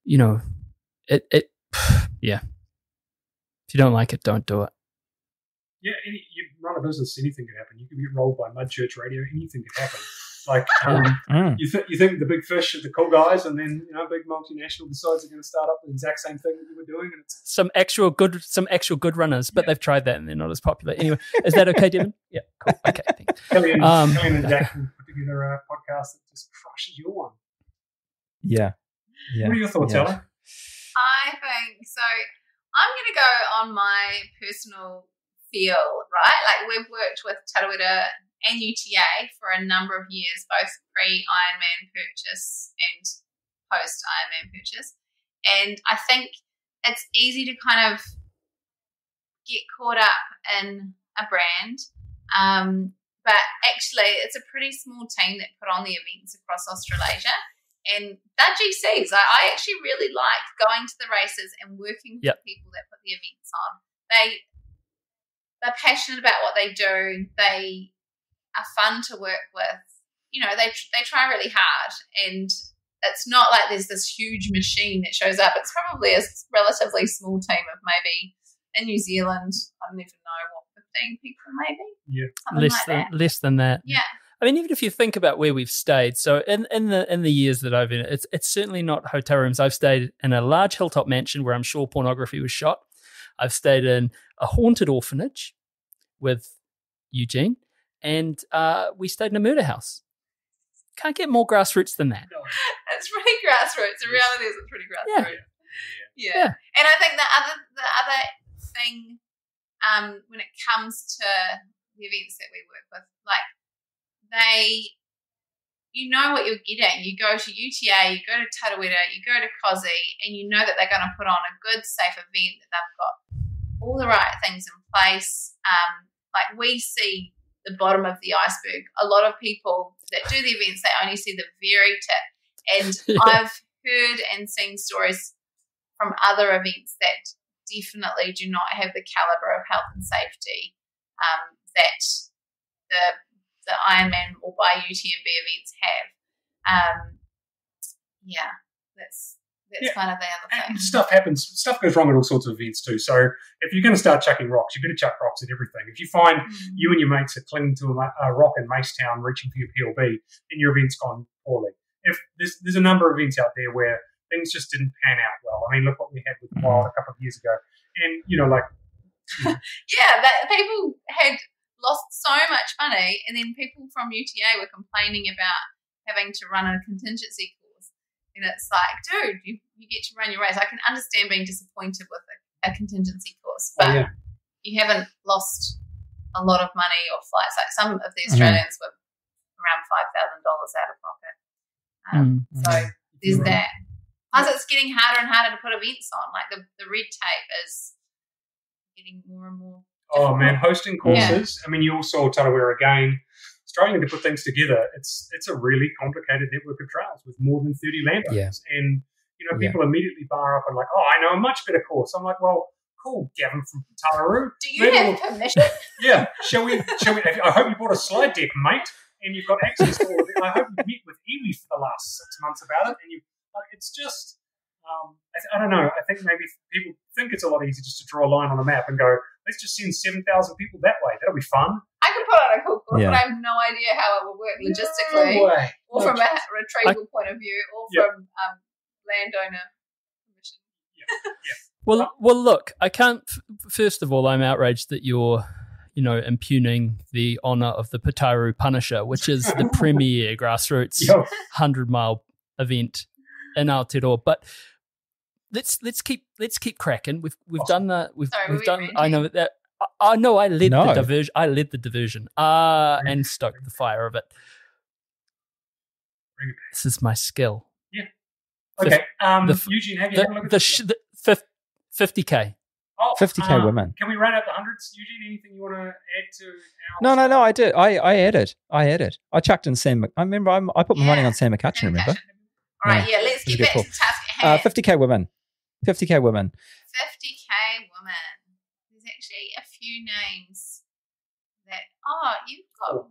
yeah. If you don't like it, don't do it. Yeah, you run a business, anything can happen. You can get rolled by Mudchurch Radio, anything can happen. Like, you think the big fish are the cool guys, and then big multinational decides they're going to start up the exact same thing that you were doing, and it's some actual good runners, but they've tried that and they're not as popular. Anyway, is that okay, Devin? Yeah, cool. Okay, thanks. Kelly and Jack will put together a podcast that just crushes your one. Yeah. What are your thoughts, Ella? I think so. I'm going to go on my personal feel, right? Like, we've worked with Tarawera and UTA for a number of years, both pre-Ironman purchase and post-Ironman purchase. And I think it's easy to kind of get caught up in a brand. But actually, it's a pretty small team that put on the events across Australasia. And they're GCs. I actually really like going to the races and working with people that put the events on. They're passionate about what they do. They are fun to work with. They try really hard, and it's not like there's this huge machine that shows up. It's probably a relatively small team of maybe in New Zealand, I don't even know what, 15 people maybe. Yeah, less than that. Yeah. I mean, even if you think about where we've stayed, so in the years that I've been, it's certainly not hotel rooms. I've stayed in a large hilltop mansion where I'm sure pornography was shot. I've stayed in a haunted orphanage with Eugene, and we stayed in a murder house. Can't get more grassroots than that. It's pretty grassroots. The reality is it's pretty grassroots. Yeah. And I think the other thing when it comes to the events that we work with, like, you know what you're getting. You go to UTA, you go to Tarawera, you go to Kosi, and you know that they're going to put on a good, safe event, that they've got all the right things in place. Like, we see the bottom of the iceberg. A lot of people that do the events, they only see the very tip. And I've heard and seen stories from other events that definitely do not have the caliber of health and safety that the Ironman or by UTMB events have. That's kind of the other thing. And stuff happens. Stuff goes wrong at all sorts of events too. So if you're going to start chucking rocks, you better chuck rocks at everything. If you find you and your mates are clinging to a rock in Macetown reaching for your PLB, then your event's gone poorly. If there's a number of events out there where things just didn't pan out well. I mean, look what we had with Wild a couple of years ago. And, that people had lost so much money, and then people from UTA were complaining about having to run a contingency course. And it's like, dude, you get to run your race. I can understand being disappointed with a contingency course, but you haven't lost a lot of money or flights. Like, some of the Australians were around $5,000 out of pocket. So there's that. Plus, it's getting harder and harder to put events on. Like, the red tape is getting more and more difficult. Oh, man, hosting courses. I mean, you all saw Tarawera again. Struggling to put things together. It's a really complicated network of trails with more than 30 landowners. And, people immediately bar up and like, oh, I know a much better course. I'm like, well, cool, Gavin from Tarawera. Do you have permission? Yeah. Shall we? I hope you bought a slide deck, mate, and you've got access to all of it. I hope you met with Iwi for the last 6 months about it. And it's just, I don't know. I think maybe people think it's a lot easier just to draw a line on a map and go, let's just send 7,000 people that way. That'll be fun. I could put on a cool course, but I have no idea how it will work logistically, or from a retrieval point of view, or from landowner permission. Well, look, I can't. First of all, I'm outraged that you're, impugning the honor of the Pataru Punisher, which is the premier grassroots 100-mile event in Aotearoa. But let's keep cracking. We've done that. We've done. I know that. No, I led the diversion. I led the diversion. And stoked the fire of it. This is my skill. Yeah. Okay. Eugene, have you had a look at the 50K. Oh, 50K women. Can we round out the hundreds, Eugene? Anything you want to add to our... No, I did. I added. I chucked in Sam. I remember I put my money on Sam McCutcheon, remember? All right, let's get back to the task at hand. 50K women. 50K women. 50K women. There's actually a few names that... you've got...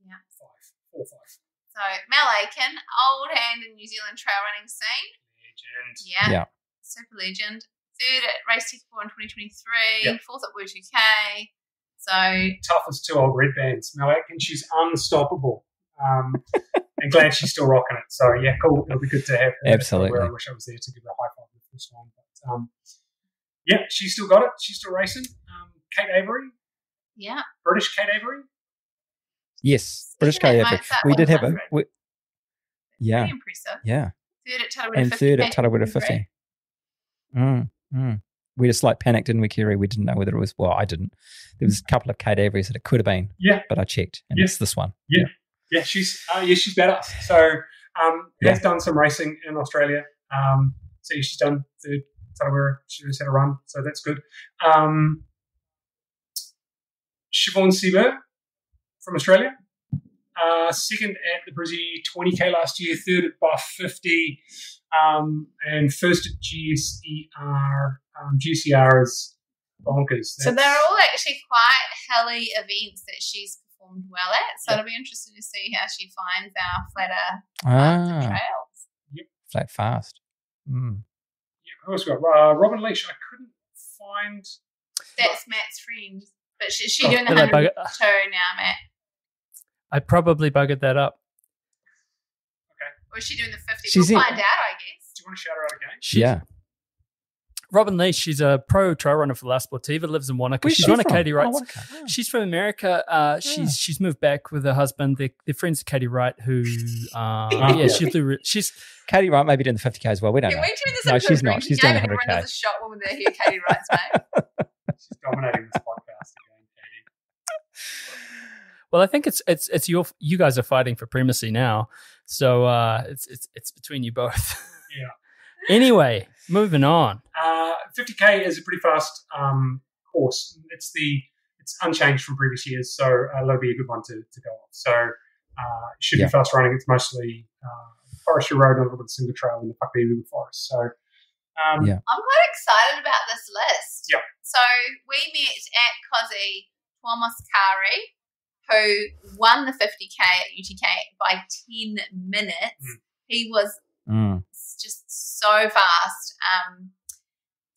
Yeah. 4 or 5. So, Mel Aiken, old hand in New Zealand trail running scene. Legend. Yeah. Super legend. Third at Race Expo in 2023. Fourth at Woo2K. So tough as 2 old red bands. Mel Atkins, she's unstoppable. And glad she's still rocking it. So yeah, cool. It'll be good to have her. Absolutely. I wish I was there to give her a high five with this one. But she's still got it. She's still racing. Kate Avery. Yeah. British Kate Avery. Yes, British Kate Avery. We did have a. Very impressive. Yeah. Third at Tarawera 50. And third at Tarawera 50. We just panicked, didn't we, Kerry? We didn't know whether it was. Well, I didn't. There was a couple of Kate Averys that it could have been. Yeah. But I checked, and it's this one. Yeah. She's badass. So has done some racing in Australia. So she's done the Tarawera. She just had a run, so that's good. Siobhan Seaver from Australia. Second at the Brizzy 20K last year, third at Buff 50, and first at GCR. GCR is bonkers. So they're all actually quite hilly events that she's performed well at. So it'll be interesting to see how she finds our flatter trails. Yep. Flat fast. Yeah, who else we got? Robin Leash. I couldn't find. That's Matt's friend. But she's doing the 100 toe now, Matt. I probably buggered that up. Okay. Or is she doing the 50? We'll find out, I guess. Do you want to shout her out again? Robin Lee, she's a pro trail runner for La Sportiva, lives in Wanaka. She's one of Katie Wright's. She's from America. She's moved back with her husband. They're friends with Katie Wright, who, she's Katie Wright may be doing the 50K as well. We don't know. No, she's not. She's doing the 100K. There's a shot when they hear Katie Wright's name. She's dominating this podcast again, Katie. Well, I think it's you guys are fighting for primacy now, so it's between you both. Yeah. Anyway, moving on. 50K is a pretty fast course. It's unchanged from previous years, so that'll be a good one to go off. So it should be fast running. It's mostly forestry road and a little bit of single trail in the Whakabibu forest. So I'm quite excited about this list. Yeah. So we met at Kosi Tuomas Kari, who won the 50K at UTK by 10 minutes. He was just so fast.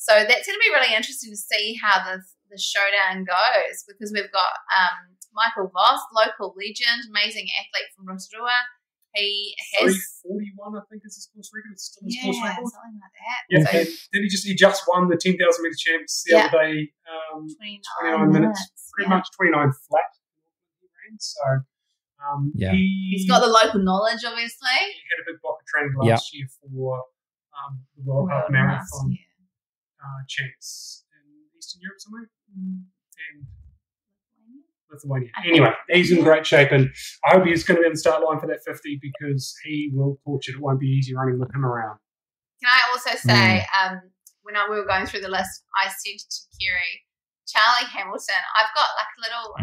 So that's going to be really interesting to see how the showdown goes, because we've got Michael Voss, local legend, amazing athlete from Rotorua. He has 3:41, I think, is his course record. It's still his yeah, course record. something like that. Yeah, So, and then he just won the 10,000 metre champs the other day. 29 minutes, pretty much 29 flat. He ran, so he's got the local knowledge, obviously. He had a big block of training last year for the World Half Marathon champs in Eastern Europe somewhere. And Lithuania. Anyway, he's in great shape, and I hope he's going to be on the start line for that 50, because he will torch it. It won't be easy running with him around. Can I also say, when we were going through the list, I said to Kerry, Charlie Hamilton, I've got like a little,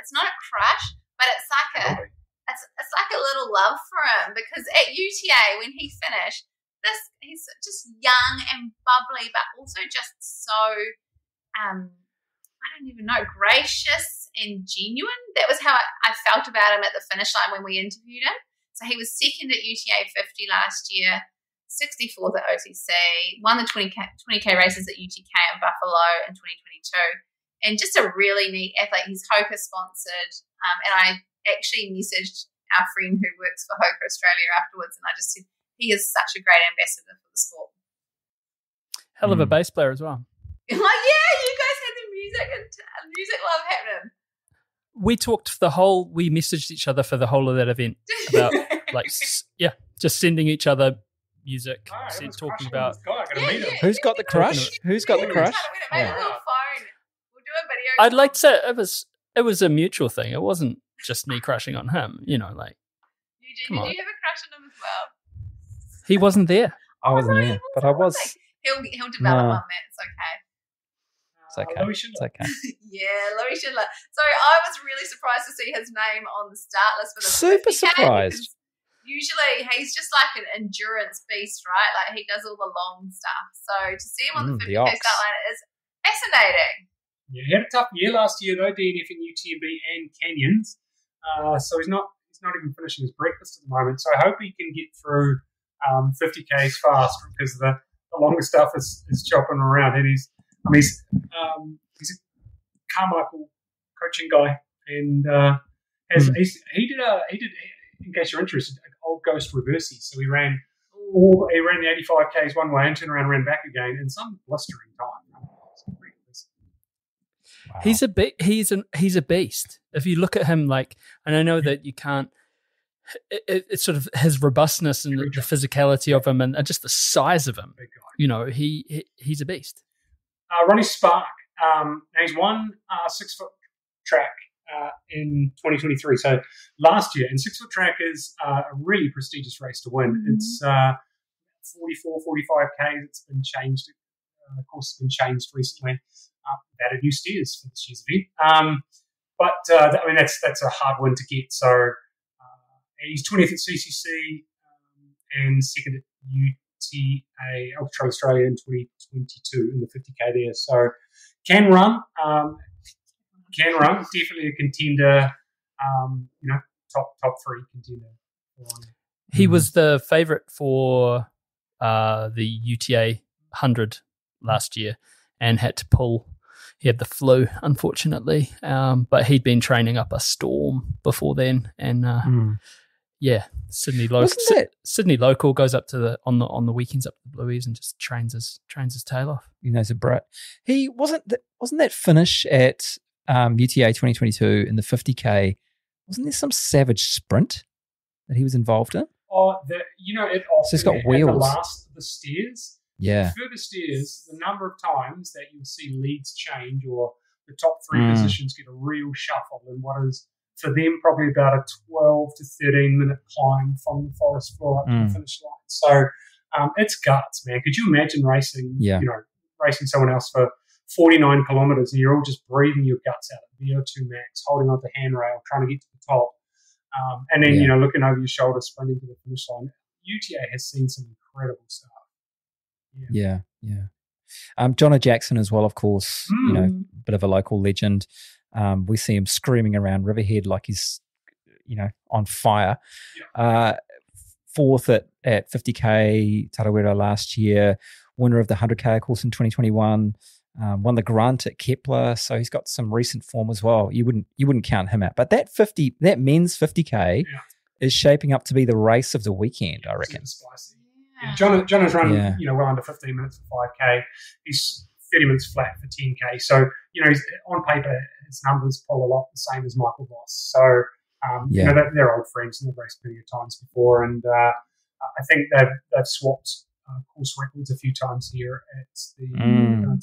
it's not a crush, but it's like it's like a little love for him, because at UTA, when he finished, he's just young and bubbly, but also just so, I don't even know, gracious and genuine. That was how I felt about him at the finish line when we interviewed him. So he was second at UTA 50 last year, 64th at OTC, won the 20K races at UTK in Buffalo in 2022, and just a really neat athlete. He's Hoka sponsored, and I actually messaged our friend who works for Hoka Australia afterwards, and I just said he is such a great ambassador for the sport. Hell of a bass player as well. Yeah, you guys had the music love happening. We messaged each other for the whole of that event about just sending each other music, talking about. I gotta meet him. Who's got the crush? Who's got the crush? Maybe a little phone. We'll do a video. I'd like to say it was a mutual thing. It wasn't just me crushing on him, like. Eugene, did you have a crush on him as well? He wasn't there. I wasn't there, but I was. He'll develop on that. It's okay. It's okay. It's okay. Yeah, Louis Schindler. So I was really surprised to see his name on the start list for the Super 50K, surprised. Usually he's just like an endurance beast, right? Like he does all the long stuff. So to see him on the 50K start line is fascinating. Yeah, he had a tough year last year though, DNF in UTMB and Canyons. So he's not even finishing his breakfast at the moment. So I hope he can get through 50Ks fast because the longer stuff is chopping around. And he's a Carmichael coaching guy, and he did in case you're interested, an old ghost reversey. So he ran the 85Ks one way and turned around and ran back again in some blistering time. Wow. He's a beast. If you look at him, and I know that you can't. It's sort of his robustness and the physicality of him, and just the size of him. He's a beast. Ronnie Spark. Now he's won 6-foot track in 2023. So last year, and 6-foot track is a really prestigious race to win. Mm-hmm. It's 44, 45K. It's been changed. Of course, it's been changed recently. They added new steers for this year's event. That's a hard one to get. So he's 20th at CCC and second at UTA Ultra Trail Australia in 2022 in the 50K there. So can run, definitely a contender, top three contender. He was the favourite for the UTA 100 last year and had to pull. He had the flu, unfortunately, but he'd been training up a storm before then, and Sydney local goes up to on the weekends up to the Blueies and just trains his tail off. He knows a Brit. He wasn't that finish at UTA 2022 in the 50K. Wasn't there some savage sprint that he was involved in? Oh, it often so it's got wheels. The last of the steers. Yeah. The further steers, the number of times that you'll see leads change or the top three positions get a real shuffle in what is, for them, probably about a 12 to 13 minute climb from the forest floor up to the finish line. So it's guts, man. Could you imagine racing, racing someone else for 49 kilometres and you're all just breathing your guts out at VO2 max, holding onto handrail, trying to get to the top, and then, looking over your shoulder, sprinting to the finish line. UTA has seen some incredible stuff. Yeah. Jono Jackson as well, of course, bit of a local legend. We see him screaming around Riverhead like he's, on fire. Fourth at 50K Tarawera last year, winner of the 100K, of course, in 2021, won the Grunt at Kepler. So he's got some recent form as well. You wouldn't count him out. But that men's 50K is shaping up to be the race of the weekend, I reckon. Yeah. John has run, well under 15 minutes for 5K. He's 30 minutes flat for 10K. So, he's, on paper, his numbers pull a lot the same as Michael Voss. So, they're old friends and they've raced plenty of times before. And I think they've swapped course records a few times here at the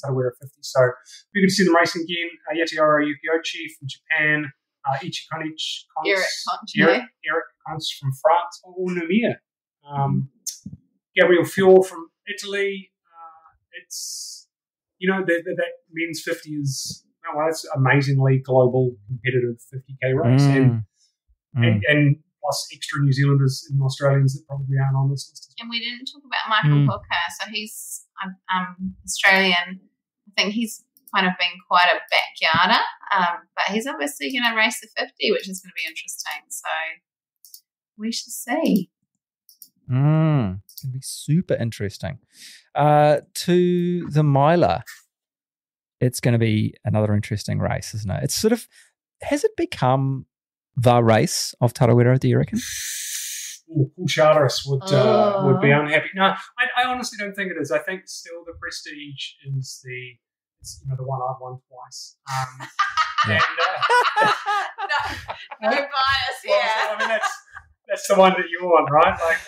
Tarawera 50. So, we're going to see them racing again. Yatioro Yukiochi from Japan, Ichi Eric Conch from France, or Nomia. Gabriel Fior from Italy. It's, that men's 50 is, it's amazingly global competitive 50K race. And plus extra New Zealanders and Australians that probably aren't on this list. And we didn't talk about Michael Hooker. So he's Australian. I think he's kind of been quite a backyarder. But he's obviously going to race the 50, which is going to be interesting. So we shall see. It's going to be super interesting. To the miler, it's going to be another interesting race, isn't it? It's sort of, has it become the race of Tarawera, do you reckon? Paul Charteris would be unhappy. No, I honestly don't think it is. I think still the prestige is the one I've won twice. And no bias here. I mean, that's the one that you want, right? Like,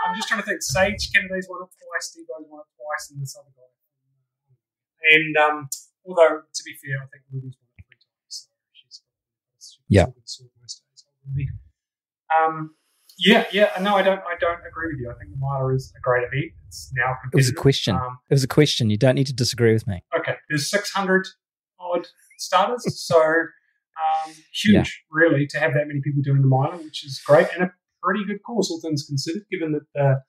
I'm just trying to think. Sage Kennedy's won it twice. Debo's won it twice, and this other guy. And although, to be fair, I think Ruby's won it 3 times. So she's most days. No, I don't agree with you. I think the mile is a great event. It's now competitive. It was a question. It was a question. You don't need to disagree with me. Okay, there's 600 odd starters, so huge, really, to have that many people doing the mile, which is great, and a pretty good course, all things considered. Given that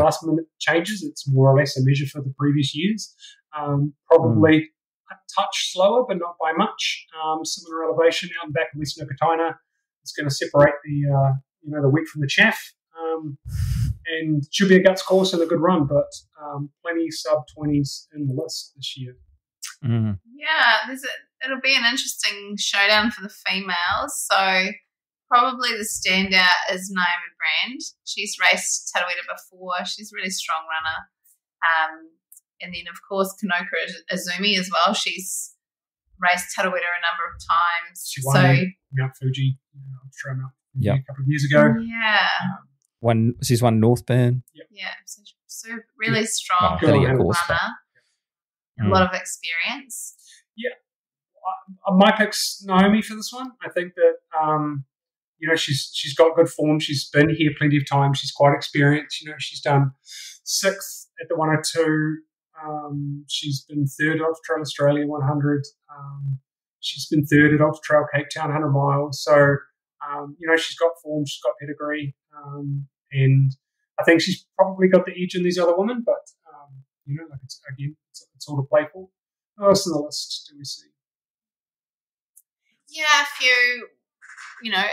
last minute changes, it's more or less a measure for the previous years. Probably a touch slower, but not by much. Similar elevation out in back of Western Okataina. It's going to separate the wheat from the chaff, and should be a guts course and a good run, but plenty sub-20s in the list this year. Mm. Yeah, it'll be an interesting showdown for the females. So probably the standout is Naomi Brand. She's raced Tarawera before. She's a really strong runner. And then, of course, Kanoka Azumi as well. She's raced Tarawera a number of times. She won Mount Fuji, Mount Fuji a couple of years ago. Yeah. She's won Northburn. Yep. Yeah, so really strong runner. A lot of experience. Yeah. My pick's Naomi for this one. I think that she's got good form. She's been here plenty of times. She's quite experienced. She's done 6th at the 102. She's been 3rd at Ultra Trail Australia 100. She's been 3rd at Ultra Trail Cape Town 100 miles. So she's got form. She's got pedigree, and I think she's probably got the edge in these other women. But it's all to play for. Who else on the list do we see? Yeah, a few,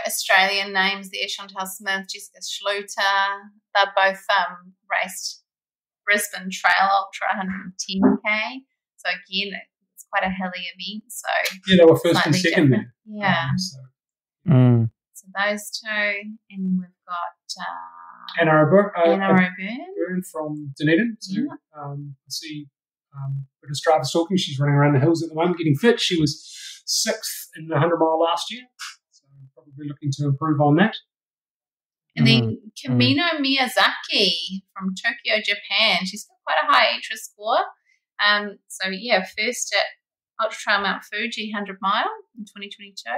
Australian names there. Chantal Smith, Jessica Schluter. They're both raced Brisbane Trail Ultra 110K. So again, it's quite a hilly event. So they were first and second there. Yeah. So those two, and then we've got Anna O'Byrne from Dunedin. So I see with Strava stalking, she's running around the hills at the moment, getting fit. She was 6th in the 100-mile last year, so probably looking to improve on that. And then Kamino Miyazaki from Tokyo, Japan. She's got quite a high ITRA score. First at Ultra Trail Mount Fuji 100 mile in 2022.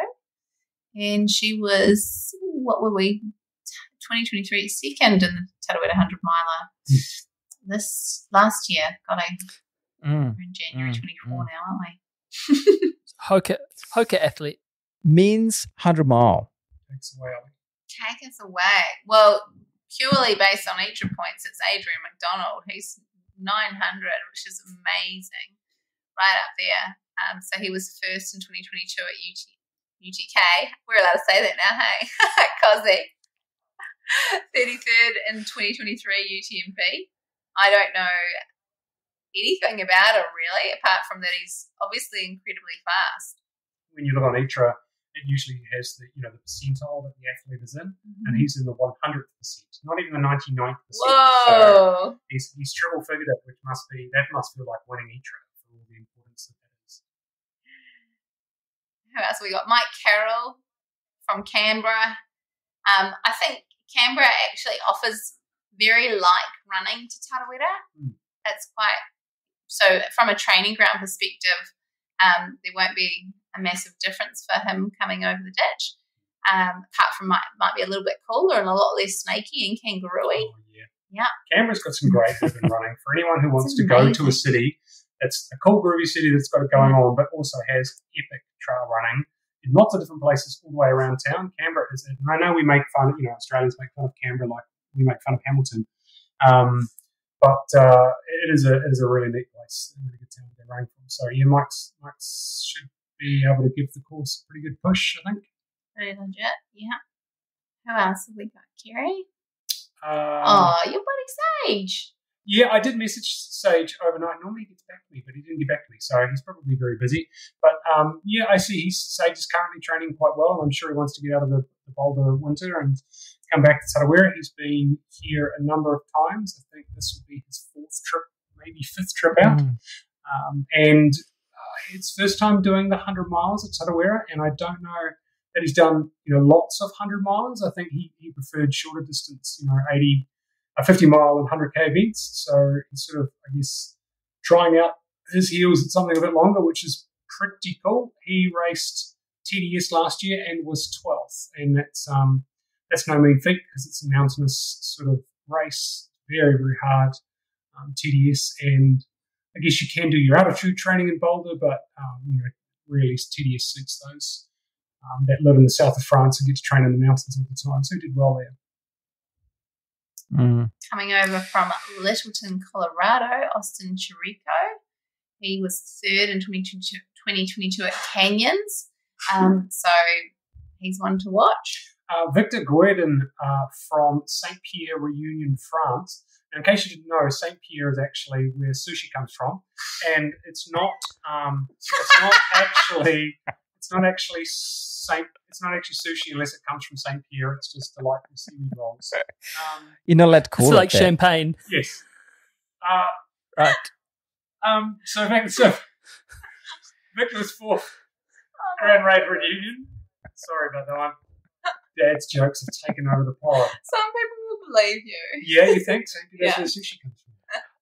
And she was, 2023, second in the Tarawera 100 miler this last year. We're in January 24 now, aren't we? Hoka athlete. Men's 100 mile. Takes away. Take us away. Well, purely based on ITRA points, it's Adrian McDonald. He's 900, which is amazing. Right up there. So he was first in 2022 at UTK. We're allowed to say that now, hey? Cosy. 33rd in 2023 UTMB. I don't know anything about him, really, apart from that he's obviously incredibly fast. When you look on ITRA, it usually has the percentile that the athlete is in, and he's in the 100th percent, not even the 99th percent. Whoa! So he's triple figured it, which must feel like winning ITRA for all the importance that is. Who else have we got? Mike Carroll from Canberra. I think Canberra actually offers very like running to Tarawera. It's quite so from a training ground perspective. There won't be a massive difference for him coming over the ditch. Apart from might be a little bit cooler and a lot less snaky and kangaroo-y. Oh, yeah. Canberra's got some great urban running for anyone who wants to go to a city. It's a cool, groovy city that's got it going on, but also has epic trail running in lots of different places all the way around town. Canberra is it. And I know we make fun, Australians make fun of Canberra like we make fun of Hamilton. But it is a really neat place, a really good town to go running from. So Mike should be able to give the course a pretty good push, I think. Very legit, yeah. Who else have we got, Kerry? Your buddy Sage. Yeah, I did message Sage overnight. Normally he gets back to me, but he didn't get back to me, so he's probably very busy. But I see Sage is currently training quite well. I'm sure he wants to get out of the Boulder winter and come back to Tarawera. He's been here a number of times. I think this will be his 4th trip, maybe 5th trip out. And it's first time doing the 100 miles at Tarawera, and I don't know that he's done lots of 100 miles. I think he preferred shorter distance, 50 mile and 100k events. So he's sort of, I guess, trying out his heels at something a bit longer, which is pretty cool. He raced TDS last year and was 12th, and that's no mean feat because it's a mountainous sort of race, very, very hard TDS, and I guess you can do your altitude training in Boulder, but really TDS suits those that live in the south of France and get to train in the mountains all the time. So he did well there. Coming over from Littleton, Colorado, Austin Chirico. He was 3rd in 2022 at Canyons. So he's one to watch. Victor Guerdon from Saint Pierre Reunion, France. Now, in case you didn't know, Saint Pierre is actually where sushi comes from, and it's not actually sushi unless it comes from Saint Pierre. It's just delightful seaweed rolls. You're not allowed to call It's it like that. champagne. Yes. Right. So Victor's 4th Grand Raid Reunion. Sorry about that one. Dad's jokes have taken over the pod. Some people will believe you. Yeah, you think? So that's Yeah. where sushi comes from.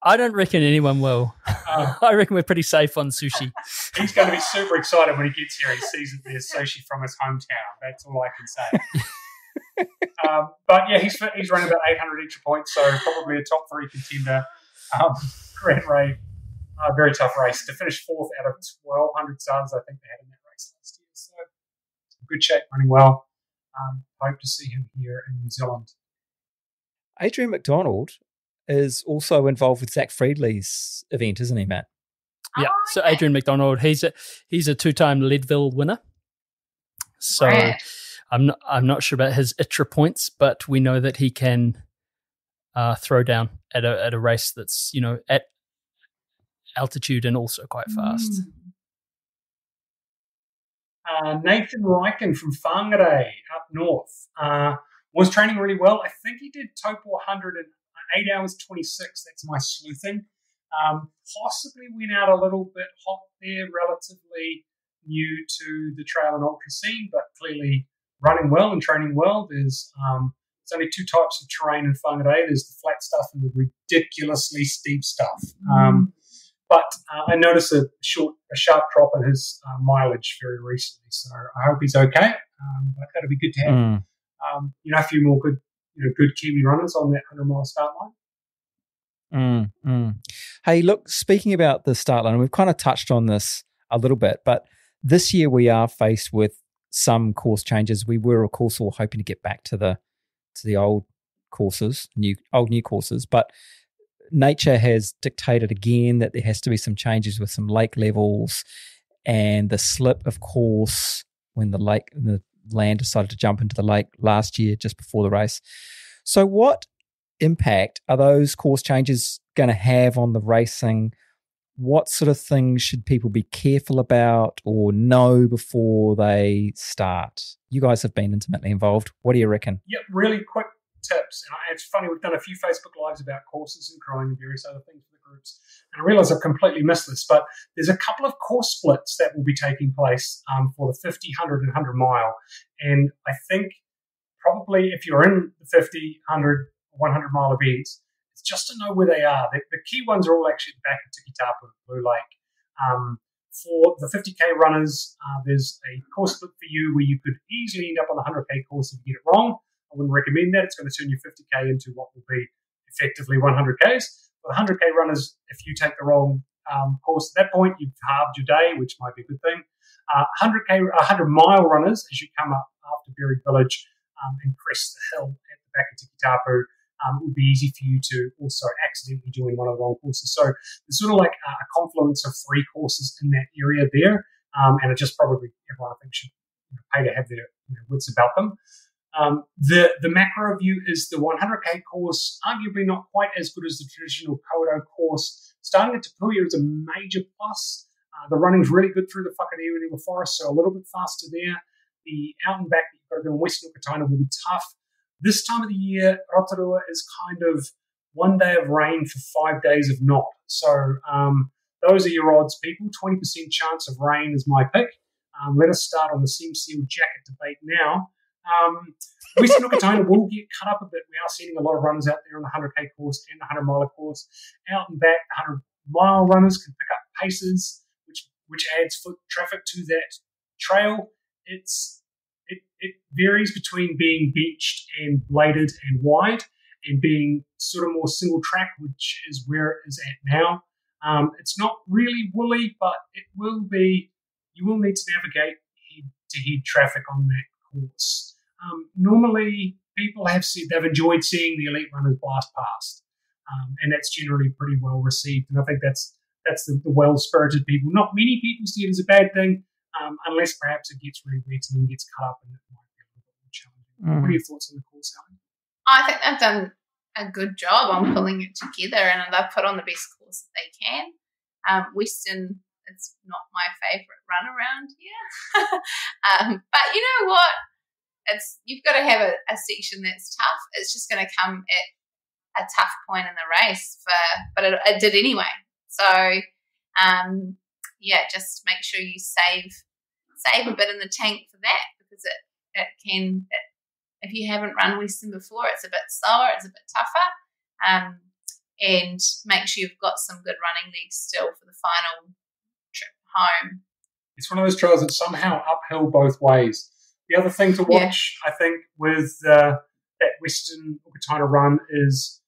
I don't reckon anyone will. I reckon we're pretty safe on sushi. He's going to be super excited when he gets here and he sees that there's sushi from his hometown. That's all I can say. But yeah, he's running about 800 extra points, so probably a top 3 contender. Grand Raid, very tough race. To finish 4th out of 1,200 starters, I think they had in that race last year. So good shape, running well. Hope to see him here in New Zealand. Adrian McDonald is also involved with Zach Friedley's event, isn't he, Matt? Yeah. Oh, So okay. Adrian McDonald, he's a 2-time Leadville winner. So Right. I'm not sure about his ITRA points, but we know that he can throw down at a race that's at altitude and also quite fast. Nathan Ryken from Whānau up north was training really well. I think he did Taupo 100 in 8 hours 26. That's my sleuthing. Possibly went out a little bit hot there, relatively new to the trail and ultra scene, but clearly running well and training well. There's only 2 types of terrain in Whānau. There's the flat stuff and the ridiculously steep stuff. But I noticed a sharp drop in his mileage very recently, so I hope he's okay. But that'll be good to have. A few more good Kiwi runners on that 100-mile start line. Hey, look, speaking about the start line, we've kind of touched on this a little bit, but this year we are faced with some course changes. We were, of course, all hoping to get back to the old courses, new courses, but nature has dictated again that there has to be some changes with some lake levels and the slip, of course, when the land decided to jump into the lake last year just before the race. So what impact are those course changes going to have on the racing? What sort of things should people be careful about or know before they start? You guys have been intimately involved. What do you reckon? Yeah, really quick tips. And it's funny, we've done a few Facebook Lives about courses and crowing and various other things for the groups. And I realise I've completely missed this, but there's a couple of course splits that will be taking place for the 50, 100 and 100 mile. And I think probably if you're in the 50, 100, 100 mile events, it's just to know where they are. The key ones are all actually back at Tikitapu, Blue Lake. For the 50k runners, there's a course split for you where you could easily end up on the 100k course if you get it wrong. I wouldn't recommend that. It's going to turn your 50k into what will be effectively 100ks. For the 100k runners, if you take the wrong course at that point, you've halved your day, which might be a good thing. 100-mile runners, as you come up after Berry Village and crest the hill at the back of Tikitapu, it would be easy for you to also accidentally join one of the wrong courses. So there's sort of like a confluence of 3 courses in that area there, and it just probably everyone I think should pay to have their wits about them. The macro view is the 100k course, arguably not quite as good as the traditional Kodo course. Starting at Tapuia is a major plus. The running's really good through the Whakareurua forest, so a little bit faster there. The out and back that you've got to do in Western Okataina will be tough. This time of the year, Rotorua is kind of 1 day of rain for 5 days of not. So those are your odds, people. 20% chance of rain is my pick. Let us start on the seam seal jacket debate now. Western Okataina will get cut up a bit. We are seeing a lot of runners out there on the 100k course and the 100-mile course. Out and back, 100-mile runners can pick up paces, which adds foot traffic to that trail. It varies between being beached and bladed and wide, and being sort of more single track, which is where it is at now. It's not really woolly, but it will be. You will need to navigate head-to-head traffic on that course. Normally, people have said they've enjoyed seeing the elite runners blast past, and that's generally pretty well received. And I think that's the well-spirited people. Not many people see it as a bad thing, unless perhaps it gets really wet and then gets cut up, and it might be a little bit more challenging. What are your thoughts on the course, Ali? I think they've done a good job on pulling it together, and they've put on the best course that they can. Western, it's not my favourite run around here. But you know what? You've got to have a section that's tough. It's just going to come at a tough point in the race, but it did anyway. So, just make sure you save a bit in the tank for that, because it can, if you haven't run Western before, it's a bit slower, it's a bit tougher, and make sure you've got some good running legs still for the final trip home. It's one of those trails that's somehow uphill both ways. The other thing to watch, I think, with that Western Okataina run is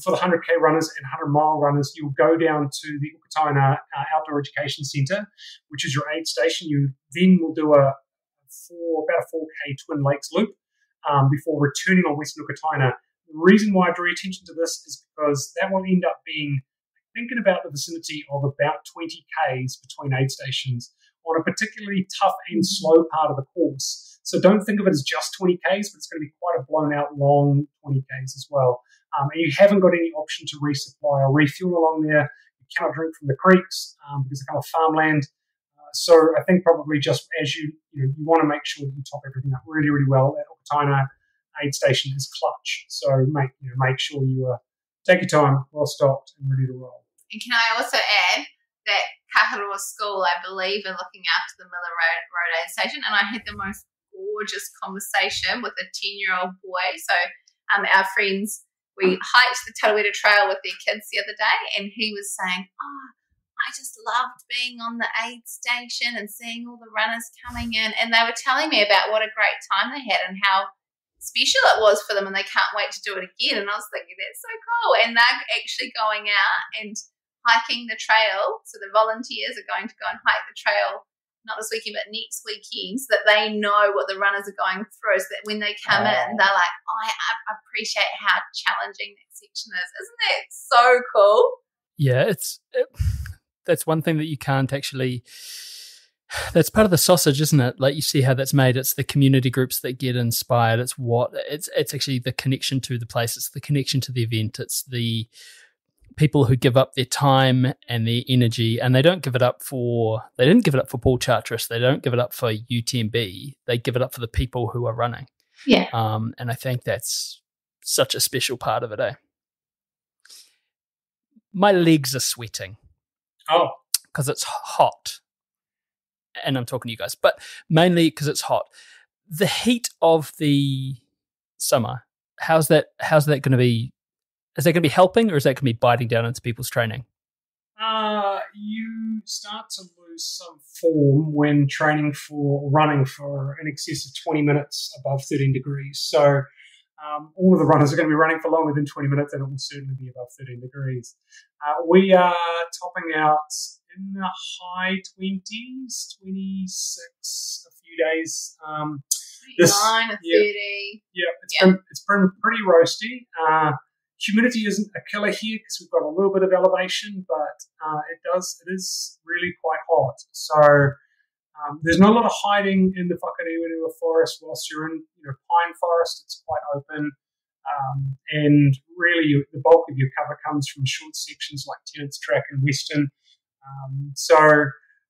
for the 100k runners and 100-mile runners, you'll go down to the Okataina Outdoor Education Centre, which is your aid station. You then will do about a 4k Twin Lakes loop before returning on Western Okataina. The reason why I drew attention to this is because that will end up being, thinking about the vicinity of about 20 k's between aid stations on a particularly tough and slow part of the course. So don't think of it as just 20 k's, but it's going to be quite a blown out long 20 k's as well. And you haven't got any option to resupply or refuel along there. You cannot drink from the creeks because they come off farmland. So I think probably just as you want to make sure that you top everything up really, really well. That Okataina aid station is clutch. So make sure you take your time, well stocked and ready to roll. And can I also add that Kaharua School, I believe, are looking after the Miller Road aid station, and I had the most gorgeous conversation with a 10-year-old boy. So our friends, we hiked the Tarawera Trail with their kids the other day, and he was saying, I just loved being on the aid station and seeing all the runners coming in, and they were telling me about what a great time they had and how special it was for them, and they can't wait to do it again. And I was thinking, that's so cool. And they're actually going out and hiking the trail. So the volunteers are going to go and hike the trail, not this weekend, but next weekend, so that they know what the runners are going through, so that when they come in, they're like, I appreciate how challenging that section is. Isn't that so cool? Yeah, that's one thing that you can't actually... That's part of the sausage, isn't it? Like, you see how that's made. It's the community groups that get inspired. It's actually the connection to the place. It's the connection to the event. It's the people who give up their time and their energy, and they didn't give it up for Paul Charteris. They don't give it up for UTMB. They give it up for the people who are running. Yeah. And I think that's such a special part of it, eh? My legs are sweating. Oh. Because it's hot. And I'm talking to you guys, but mainly because it's hot. The heat of the summer, how's that going to be? Is that going to be helping, or is that going to be biting down into people's training? You start to lose some form when running for in excess of 20 minutes above 13 degrees. So all of the runners are going to be running for longer than 20 minutes, and it will certainly be above 13 degrees. We are topping out in the high 20s, 26 a few days. 29 or 30. Yeah, it's been pretty roasty. Humidity isn't a killer here because we've got a little bit of elevation, but it is really quite hot. So there's not a lot of hiding in the Whakariurua forest whilst you're in pine forest. It's quite open. And really the bulk of your cover comes from short sections like Tennant's Track and Western. So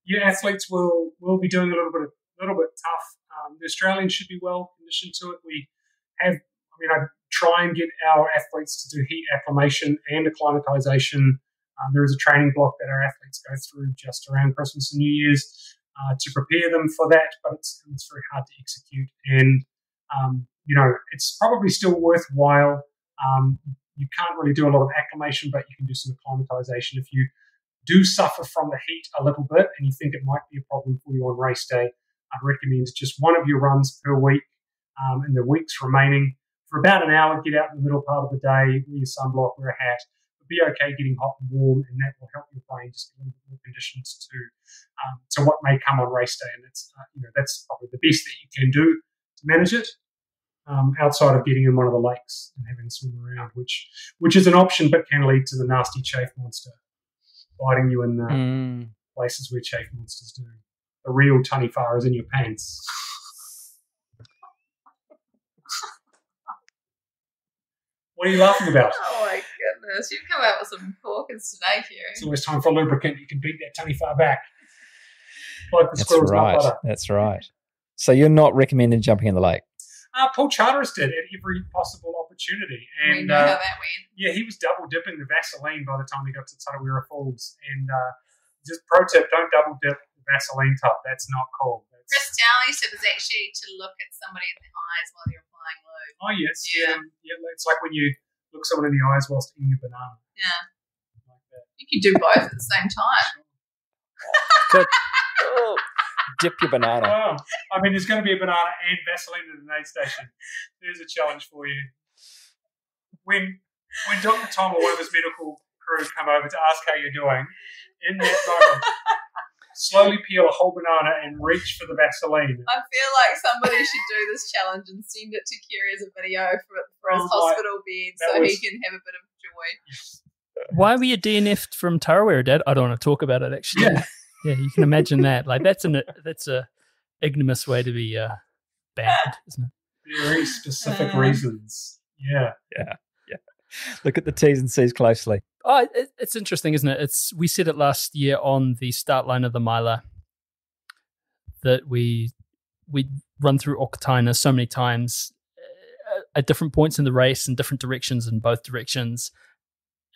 your athletes will be doing a little bit tough. The Australians should be well conditioned to it. try and get our athletes to do heat acclimation and acclimatization. There is a training block that our athletes go through just around Christmas and New Year's to prepare them for that, but it's very hard to execute. And, it's probably still worthwhile. You can't really do a lot of acclimation, but you can do some acclimatization. If you do suffer from the heat a little bit and you think it might be a problem for you on race day, I'd recommend just one of your runs per week in the weeks remaining for about an hour. Get out in the middle part of the day, wear your sunblock, wear a hat. But be okay getting hot and warm, and that will help your brain just get a little bit more conditioned to what may come on race day. And that's probably the best that you can do to manage it. Outside of getting in one of the lakes and having a swim around, which is an option but can lead to the nasty chafe monster biting you in the places where chafe monsters do. The real Tarawera is in your pants. What are you laughing about? Oh my goodness, you've come out with some corkers today, Kerry. It's always time for lubricant. You can beat that Tarawera back. Like the squirrel's nut butter. That's right. So you're not recommending jumping in the lake? Paul Charteris did at every possible opportunity. And we know how that went. Yeah, he was double dipping the Vaseline by the time he got to Tarawera Falls. And just pro tip, don't double dip the Vaseline tub. That's not cool. Chris Downey's tip is actually to look at somebody in the eyes while you're applying lube. Oh, yes. Yeah. It's like when you look someone in the eyes whilst eating a banana. Yeah. Like that. You can do both at the same time. Good. Dip your banana. Oh, there's going to be a banana and Vaseline at an aid station. There's a challenge for you. When Dr. Tom or one of his medical crew come over to ask how you're doing, in that moment, slowly peel a whole banana and reach for the Vaseline. I feel like somebody should do this challenge and send it to Kerry as a video for his hospital bed so he can have a bit of joy. Yes. Why were you DNF'd from Tarawera, Dad? I don't want to talk about it, actually. Yeah, you can imagine that. Like that's a ignominious way to be banned, isn't it? Very specific reasons. Yeah. Look at the T's and C's closely. Oh, it's interesting, isn't it? We said it last year on the start line of the miler that we run through Okatina so many times at different points in the race in different directions in both directions,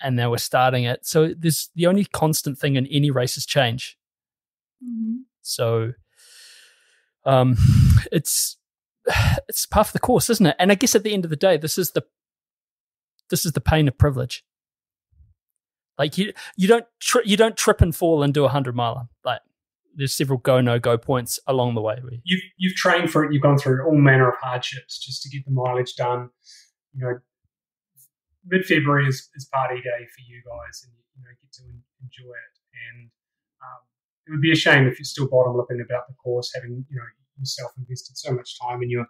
and now we're starting it. So there's the only constant thing in any race is change. Mm-hmm. So it's part of the course, isn't it? And I guess at the end of the day, this is the pain of privilege. Like you don't trip and fall and do 100-miler. Like there's several go no go points along the way. You've trained for it. You've gone through all manner of hardships just to get the mileage done. Mid-February is party day for you guys, and get to enjoy it. And it would be a shame if you're still bottom lipping about the course, having yourself invested so much time in your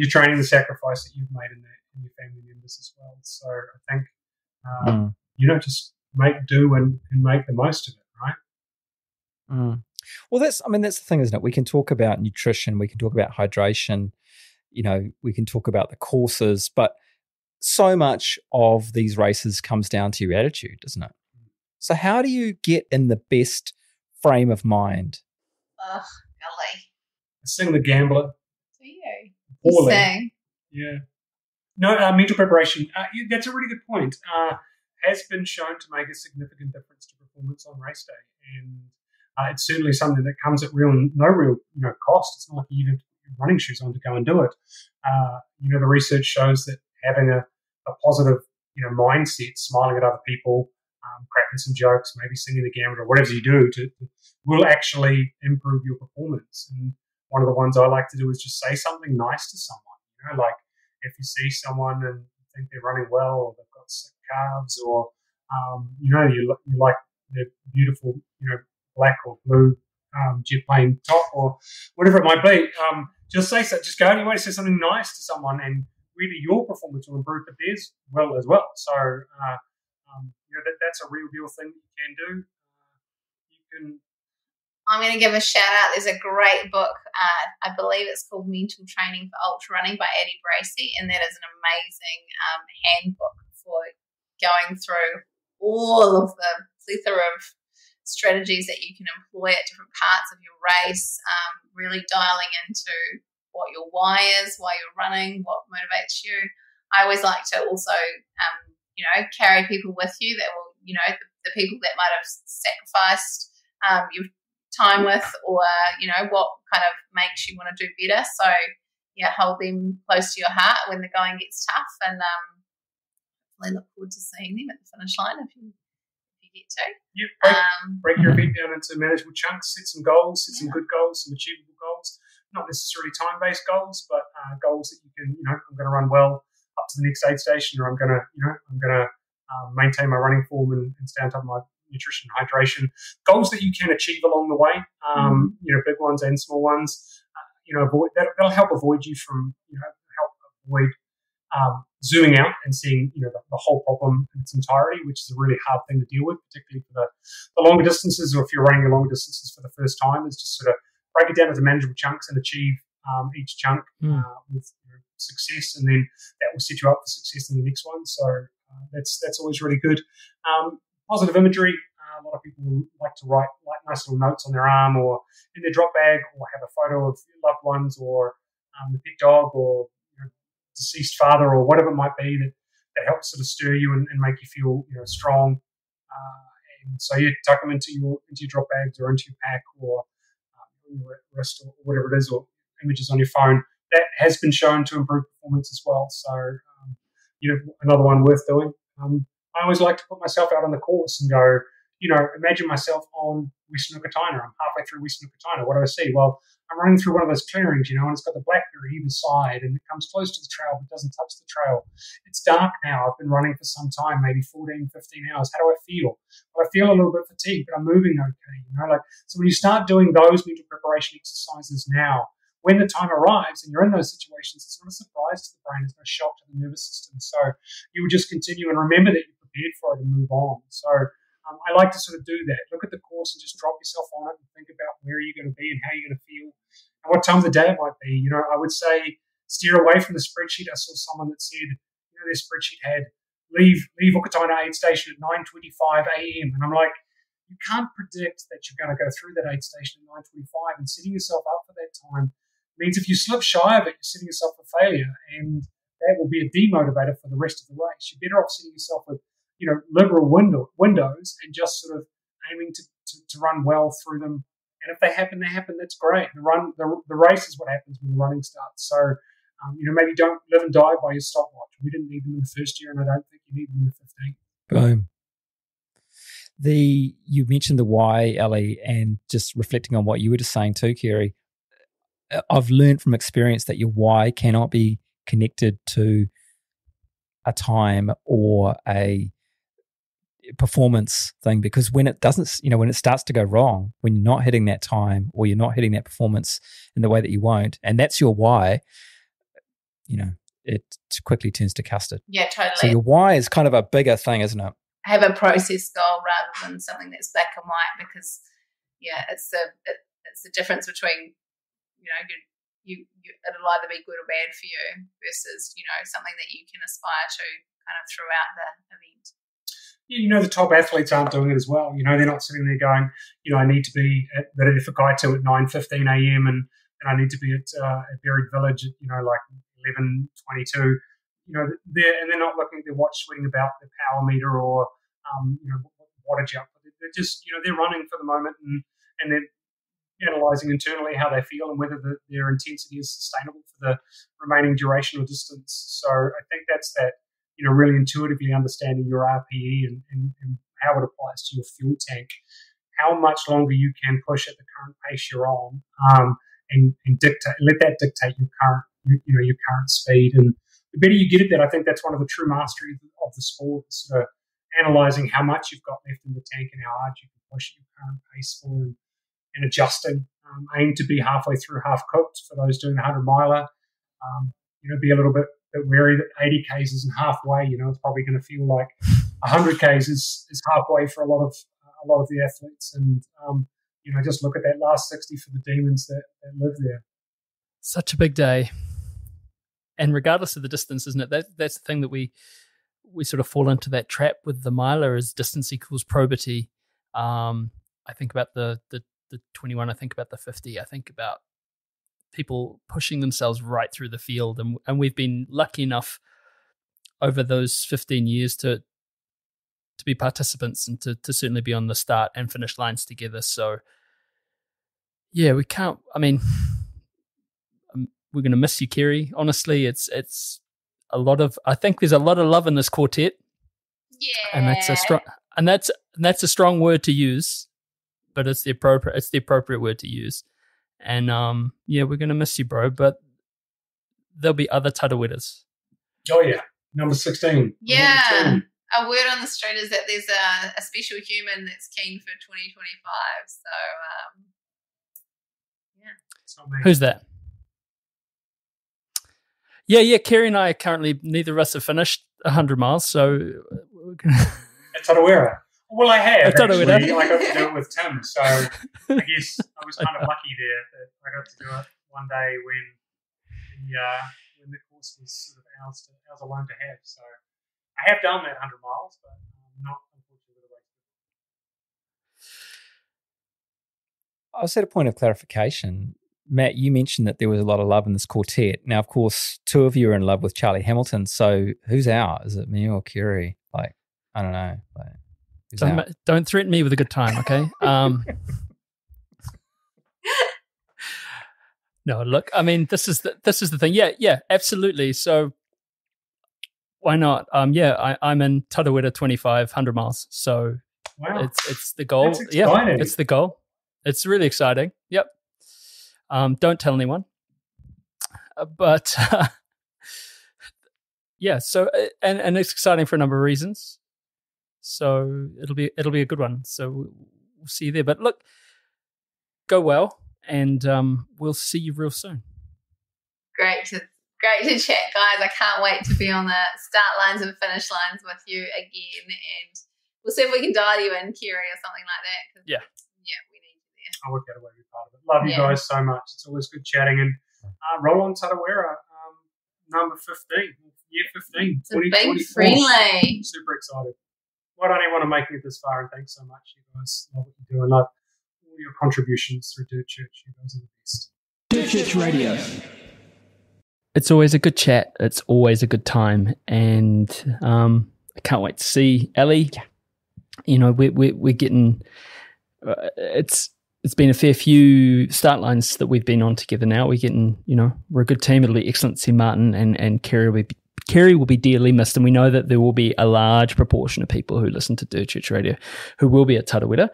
training, the sacrifice that you've made in your family members as well. So I think just make do and make the most of it, right? Well, that's the thing, isn't it? We can talk about nutrition, we can talk about hydration, we can talk about the courses, but so much of these races comes down to your attitude, doesn't it? So how do you get in the best frame of mind? Ugh, golly. Sing the gambler. So you Poorly. sing. Yeah. No, mental preparation. That's a really good point. Has been shown to make a significant difference to performance on race day, and it's certainly something that comes at no real cost. It's not like you have to put your running shoes on to go and do it. The research shows that having a positive mindset, smiling at other people, cracking some jokes, maybe singing the gambler, or whatever you do, will actually improve your performance. And one of the ones I like to do is just say something nice to someone. Like if you see someone and you think they're running well, or they've got sick calves, or you like their beautiful black or blue jet plane top, or whatever it might be, just say so. Just go anyway, say something nice to someone, and really your performance will improve, but theirs will as well. So that's a real deal thing that you can do. You can. I'm going to give a shout out. There's a great book. I believe it's called Mental Training for Ultra Running by Addie Bracey, and that is an amazing handbook for going through all of the plethora of strategies that you can employ at different parts of your race, really dialing into what your why is, why you're running, what motivates you. I always like to also, carry people with you that will, the people that might have sacrificed your time with, or, what kind of makes you want to do better. So, yeah, hold them close to your heart when the going gets tough, and I look forward to seeing them at the finish line if you get to. Yep, break your event down into manageable chunks, set some goals, set some good goals, some achievable goals, not necessarily time-based goals, but goals that you can, I'm going to run well up to the next aid station, or I'm going to maintain my running form and stay on top of my nutrition and hydration. Goals that you can achieve along the way, big ones and small ones. That'll help avoid you from, zooming out and seeing, the whole problem in its entirety, which is a really hard thing to deal with, particularly for the longer distances, or if you're running the longer distances for the first time, is just sort of break it down into manageable chunks and achieve each chunk with success, and then that will set you up for success in the next one. So that's always really good. Positive imagery. A lot of people like to write nice little notes on their arm or in their drop bag, or have a photo of loved ones, or the pet dog, or deceased father, or whatever it might be that helps sort of stir you and make you feel strong. And so you tuck them into your drop bags or into your pack, or on your wrist, or whatever it is, or images on your phone. That has been shown to improve performance as well. So another one worth doing. I always like to put myself out on the course and go, imagine myself on Western Okataina. I'm halfway through Western Okataina. What do I see? Well, I'm running through one of those clearings, and it's got the blackberry either side, and it comes close to the trail but doesn't touch the trail. It's dark now. I've been running for some time, maybe 14, 15 hours. How do I feel? Well, I feel a little bit fatigued, but I'm moving okay. So when you start doing those mental preparation exercises now, when the time arrives and you're in those situations, it's not a surprise to the brain. It's no shock to the nervous system. So you will just continue and remember that you're prepared for it and move on. So I like to sort of do that. Look at the course and just drop yourself on it and think about where you're going to be and how you're going to feel and what time of the day it might be. I would say steer away from the spreadsheet. I saw someone that said, their spreadsheet had leave Okataina aid station at 9:25 a.m. And I'm like, you can't predict that you're going to go through that aid station at 9:25, and setting yourself up for that time means if you slip shy of it, you're setting yourself for failure, and that will be a demotivator for the rest of the race. You're better off setting yourself with liberal windows, and just sort of aiming to run well through them. And if they happen, they happen. That's great. The race is what happens when the running starts. So, maybe don't live and die by your stopwatch. We didn't need them in the first year, and I don't think you need them in the 15th. Boom. You mentioned the why, Ali, and just reflecting on what you were just saying too, Kerry. I've learned from experience that your why cannot be connected to a time or a performance thing, because when it doesn't, when it starts to go wrong, when you're not hitting that time or you're not hitting that performance in the way that you won't, and that's your why, it quickly turns to custard. Yeah, totally. So your why is kind of a bigger thing, isn't it? Have a process goal rather than something that's black and white, because it's the difference between it'll either be good or bad for you versus something that you can aspire to kind of throughout the event. The top athletes aren't doing it as well. They're not sitting there going, I need to be at the Whakaitu at 9:15 a.m. and I need to be at Buried Village at 11:22. They're not looking at their watch sweating about their power meter or wattage output. They're just they're running for the moment, and they're analysing internally how they feel and whether their intensity is sustainable for the remaining duration or distance. So I think that's that. Really intuitively understanding your RPE and how it applies to your fuel tank, how much longer you can push at the current pace you're on, and let that dictate your current speed. And the better you get at that, I think that's one of the true masteries of the sport, sort of analysing how much you've got left in the tank and how hard you can push at your current pace for, and adjusting. Aim to be halfway through, half cooked for those doing the 100-miler. Be a little bit wary that 80 Ks isn't halfway. It's probably going to feel like 100 Ks is halfway for a lot of the athletes, and just look at that last 60 for the demons that live there. Such a big day, and regardless of the distance, isn't it? That's the thing that we sort of fall into that trap with the miler, is distance equals probity. I think about the 21. I think about the 50. I think about people pushing themselves right through the field, and we've been lucky enough over those 15 years to be participants and to certainly be on the start and finish lines together. So yeah, we can't. I mean, we're going to miss you, Kerry. Honestly, it's a lot of. I think there's a lot of love in this quartet. Yeah, and that's a strong word to use, but it's the appropriate word to use. And yeah, we're gonna miss you, bro. But there'll be other Taraweras. Oh yeah, number 16. Yeah, a word on the street is that there's a special human that's keen for 2025. So yeah, It's not me. Who's that? Yeah. Kerry and I currently, neither of us have finished 100 miles, so we're gonna. At Tarawera. Well, I have At Tarawera. actually. I got to do it with Tim, so I guess I was kind of lucky there that I got to do it one day when the course was sort of ours alone to have. So I have done that 100 miles, but not unfortunately the way to do it. I was at a point of clarification. Matt, you mentioned that there was a lot of love in this quartet. Now, of course, two of you are in love with Charlie Hamilton. So who's out? Is it me or Kerry? Like, I don't know. Like, who's out? Don't threaten me with a good time, okay? No, look. I mean, this is the thing. Yeah, absolutely. So why not? Yeah, I'm in Tarawera 25, 100 miles. So Wow. it's the goal. That's Yeah, exciting. it's the goal. It's really exciting. Yep. Don't tell anyone. But yeah, so and it's exciting for a number of reasons. So it'll be a good one. So we'll see you there. But look, go well, and we'll see you real soon. great to chat, guys. I can't wait to be on the start lines and finish lines with you again, and we'll see if we can dial you in, Kerry, or something like that. 'Cause, Yeah. we need you there. I work out a way to be part of it. Love you Yeah. guys so much. It's always good chatting. And roll on Tarawera, number 15, year 15, It's a big 2024. friendly. Super excited. Why don't anyone to make it this far? And thanks so much. You guys love what you do. And love all your contributions through Dirt Church. You guys are the best. Dirt Church Radio. It's always a good chat. It's always a good time, and I can't wait to see Ali. You know, we're getting. It's been a fair few start lines that we've been on together now. We're getting, we're a good team. It'll be excellent to see Martin and Kerry will be dearly missed, and we know that there will be a large proportion of people who listen to Dirt Church Radio who will be at Tarawera,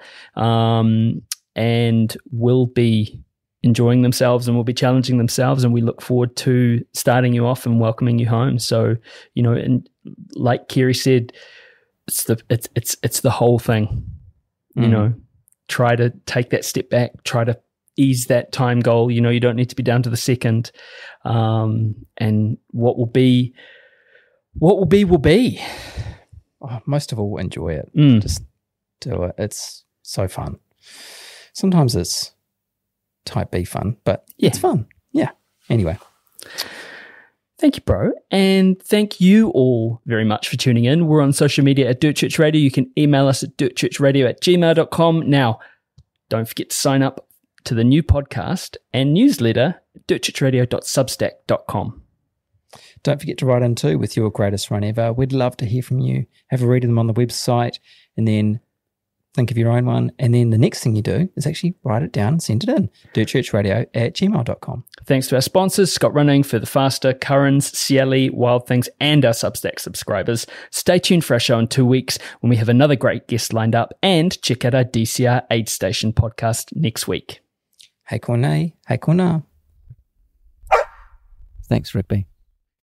and will be enjoying themselves and will be challenging themselves, and we look forward to starting you off and welcoming you home. So, and like Kerry said, it's the whole thing. Try to take that step back, try to ease that time goal. You don't need to be down to the second. And what will be will be. Oh, most of all, enjoy it. Mm. Just do it. It's so fun. Sometimes it's type B fun, but Yeah. it's fun. Yeah. Anyway. Thank you, bro. And thank you all very much for tuning in. We're on social media at Dirt Church Radio. You can email us at dirtchurchradio@gmail.com. Now, don't forget to sign up to the new podcast and newsletter, dirtchurchradio.substack.com. Don't forget to write in too with your greatest run ever. We'd love to hear from you. Have a read of them on the website, and then think of your own one. And then the next thing you do is actually write it down and send it in. dirtchurchradio@gmail.com. Thanks to our sponsors, Scott Running, Further Faster, Currans, Cieli, Wild Things, and our Substack subscribers. Stay tuned for our show in 2 weeks when we have another great guest lined up, and check out our DCR Aid Station podcast next week. Hei kona. Hei kona. Thanks, Rippy.